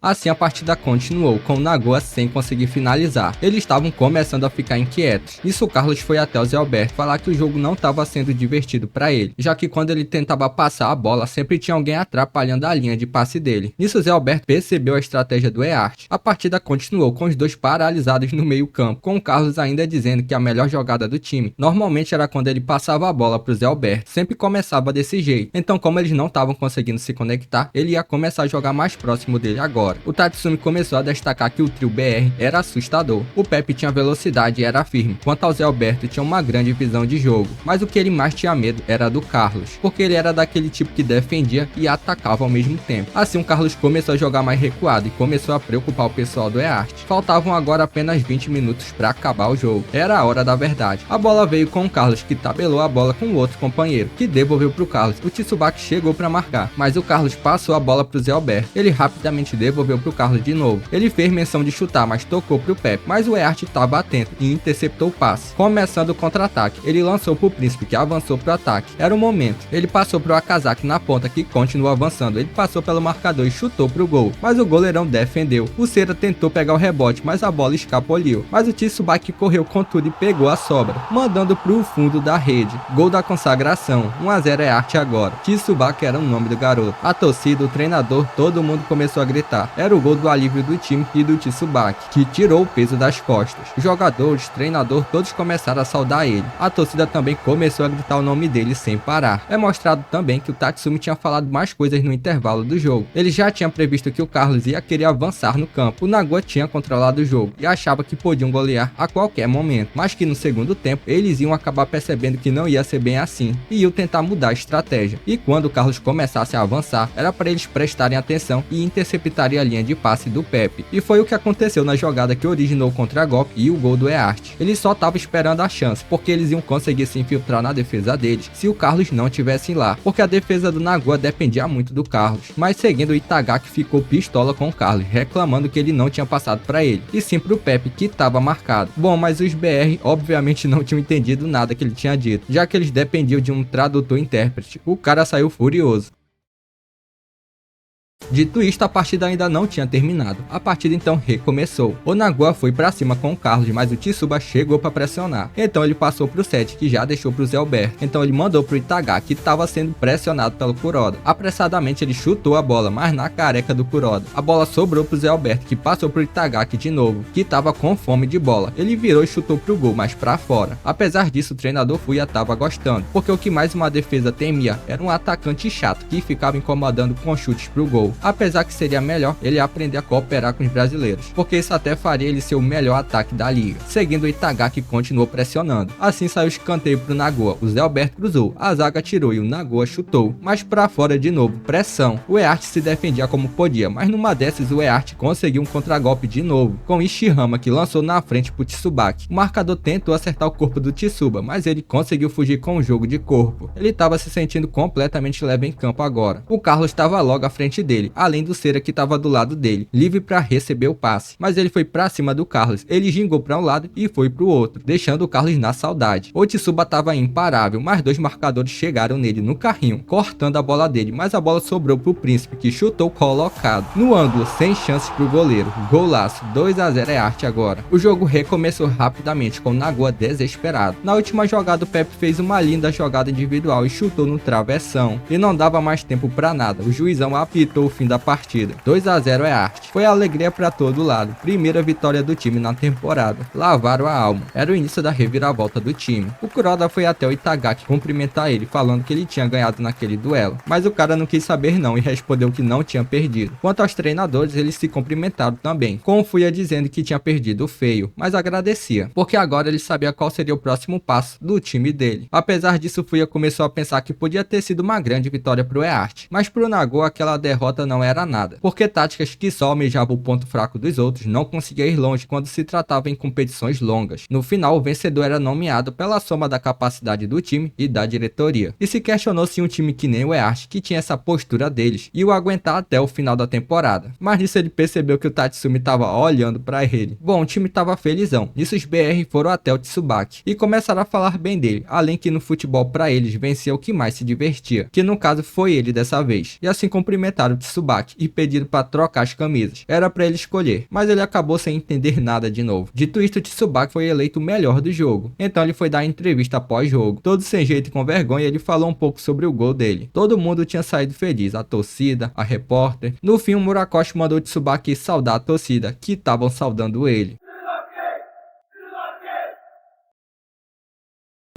Assim a partida continuou, com o Nagoya sem conseguir finalizar. Eles estavam começando a ficar inquietos. Nisso o Carlos foi até o Zé Alberto falar que o jogo não estava sendo divertido para ele, já que quando ele tentava passar a bola, sempre tinha alguém atrapalhando a linha de passe dele. Nisso o Zé Alberto percebeu a estratégia do EART. A partida continuou com os dois paralisados no meio campo, com o Carlos ainda dizendo que a melhor jogada do time normalmente era quando ele passava a bola pro Zé Alberto. Sempre começava desse jeito. Então, como eles não estavam conseguindo se conectar, ele ia começar a jogar mais próximo dele agora. O Tatsumi começou a destacar que o trio BR era assustador. O Pepe tinha velocidade e era firme, enquanto o Zé Alberto tinha uma grande visão de jogo. Mas o que ele mais tinha medo era do Carlos, porque ele era daquele tipo que defendia e atacava ao mesmo tempo. Assim o Carlos começou a jogar mais recuado e começou a preocupar o pessoal do EART. Faltavam agora apenas 20 minutos para acabar o jogo. Era a hora da verdade. A bola veio com o Carlos, que tabelou a bola com o outro companheiro, que devolveu pro Carlos. O Tsubaki chegou para marcar, mas o Carlos passou a bola pro Zé Alberto. Ele rapidamente devolveu devolveu pro Carlos de novo. Ele fez menção de chutar, mas tocou pro Pepe, mas o Eart estava atento e interceptou o passe. Começando o contra-ataque, ele lançou pro Príncipe, que avançou pro ataque. Era o momento. Ele passou pro Akazaki na ponta, que continuou avançando. Ele passou pelo marcador e chutou pro gol, mas o goleirão defendeu. O Cera tentou pegar o rebote, mas a bola escapoliu. Mas o Tsubaki correu com tudo e pegou a sobra, mandando pro fundo da rede. Gol da consagração. 1 a 0 Eart agora. Tsubaki era o nome do garoto. A torcida, o treinador, todo mundo começou a gritar. Era o gol do alívio do time e do Tsubaki, que tirou o peso das costas. Os jogadores, treinador, todos começaram a saudar ele. A torcida também começou a gritar o nome dele sem parar. É mostrado também que o Tatsumi tinha falado mais coisas no intervalo do jogo. Ele já tinha previsto que o Carlos ia querer avançar no campo. O Nagua tinha controlado o jogo e achava que podiam golear a qualquer momento, mas que no segundo tempo eles iam acabar percebendo que não ia ser bem assim e iam tentar mudar a estratégia. E quando o Carlos começasse a avançar, era para eles prestarem atenção e interceptarem a linha de passe do Pepe. E foi o que aconteceu na jogada que originou o contra-golpe e o gol do Eart. Eles só estavam esperando a chance, porque eles iam conseguir se infiltrar na defesa deles se o Carlos não estivesse lá, porque a defesa do Nagua dependia muito do Carlos. Mas seguindo, o Itagaki ficou pistola com o Carlos, reclamando que ele não tinha passado para ele, e sim pro Pepe, que estava marcado. Bom, mas os BR obviamente não tinham entendido nada que ele tinha dito, já que eles dependiam de um tradutor-intérprete. O cara saiu furioso. Dito isto, a partida ainda não tinha terminado. A partida então recomeçou. O Nagua foi pra cima com o Carlos, mas o Tsuba chegou pra pressionar. Então ele passou pro Sete, que já deixou pro Zé Alberto. Então ele mandou pro Itagaki, que estava sendo pressionado pelo Kuroda. Apressadamente ele chutou a bola, mas na careca do Kuroda. A bola sobrou pro Zé Alberto, que passou pro Itagaki de novo, que estava com fome de bola. Ele virou e chutou pro gol, mas pra fora. Apesar disso, o treinador Fuya estava gostando, porque o que mais uma defesa temia era um atacante chato, que ficava incomodando com chutes pro gol. Apesar que seria melhor ele aprender a cooperar com os brasileiros, porque isso até faria ele ser o melhor ataque da liga. Seguindo, o Itagaki continuou pressionando. Assim saiu o escanteio pro Nagua. O Zé Alberto cruzou, a zaga tirou e o Nagua chutou, mas pra fora de novo. Pressão. O Eart se defendia como podia, mas numa dessas o Eart conseguiu um contragolpe de novo, com Ishihama, que lançou na frente pro Tsubaki. O marcador tentou acertar o corpo do Tsuba, mas ele conseguiu fugir com o jogo de corpo. Ele estava se sentindo completamente leve em campo agora. O Carlos estava logo à frente dele, além do Cera, que estava do lado dele, livre para receber o passe. Mas ele foi para cima do Carlos, ele gingou para um lado e foi para o outro, deixando o Carlos na saudade. O Tsuba estava imparável, mas dois marcadores chegaram nele no carrinho, cortando a bola dele, mas a bola sobrou pro Príncipe, que chutou colocado no ângulo, sem chances pro goleiro. Golaço. 2 a 0 é arte agora. O jogo recomeçou rapidamente, com o Nagua desesperado. Na última jogada, o Pepe fez uma linda jogada individual e chutou no travessão, e não dava mais tempo para nada. O juizão apitou o fim da partida. 2 a 0 é arte. Foi alegria para todo lado. Primeira vitória do time na temporada. Lavaram a alma. Era o início da reviravolta do time. O Kuroda foi até o Itagaki cumprimentar ele, falando que ele tinha ganhado naquele duelo. Mas o cara não quis saber não e respondeu que não tinha perdido. Quanto aos treinadores, eles se cumprimentaram também, com o Fuya dizendo que tinha perdido feio, mas agradecia, porque agora ele sabia qual seria o próximo passo do time dele. Apesar disso, o Fuya começou a pensar que podia ter sido uma grande vitória pro Eart, mas pro Nagua aquela derrota não era nada, porque táticas que só almejavam o ponto fraco dos outros não conseguiam ir longe quando se tratava em competições longas. No final, o vencedor era nomeado pela soma da capacidade do time e da diretoria, e se questionou se um time que nem o Eart, que tinha essa postura deles, ia o aguentar até o final da temporada. Mas nisso ele percebeu que o Tatsumi estava olhando para ele. Bom, o time estava felizão. Nisso os BR foram até o Tsubaki e começaram a falar bem dele, além que no futebol para eles vencia o que mais se divertia, que no caso foi ele dessa vez. E assim cumprimentaram o Tsubaki e pediram para trocar as camisas. Era para ele escolher, mas ele acabou sem entender nada de novo. Dito isto, o Tsubaki foi eleito o melhor do jogo. Então ele foi dar entrevista após jogo. Todo sem jeito e com vergonha, ele falou um pouco sobre o gol dele. Todo mundo tinha saído feliz, a torcida, a repórter. No fim, o Murakoshi mandou o Tsubaki saudar a torcida, que estavam saudando ele.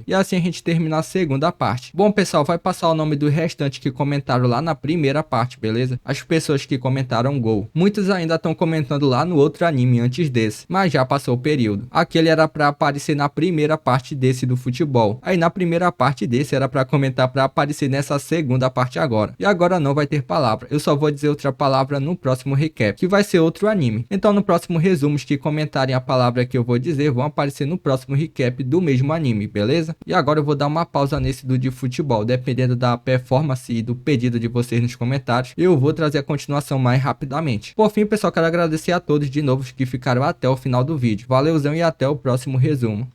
E assim a gente termina a segunda parte. Bom, pessoal, vai passar o nome do restante que comentaram lá na primeira parte, beleza? As pessoas que comentaram gol. Muitos ainda estão comentando lá no outro anime antes desse, mas já passou o período. Aquele era pra aparecer na primeira parte desse do futebol. Aí na primeira parte desse era pra comentar pra aparecer nessa segunda parte agora. E agora não vai ter palavra. Eu só vou dizer outra palavra no próximo recap, que vai ser outro anime. Então no próximo resumo, os que comentarem a palavra que eu vou dizer vão aparecer no próximo recap do mesmo anime, beleza? beleza? E agora eu vou dar uma pausa nesse do de futebol, dependendo da performance e do pedido de vocês nos comentários, eu vou trazer a continuação mais rapidamente. Por fim, pessoal, quero agradecer a todos de novo que ficaram até o final do vídeo. Valeuzão e até o próximo resumo.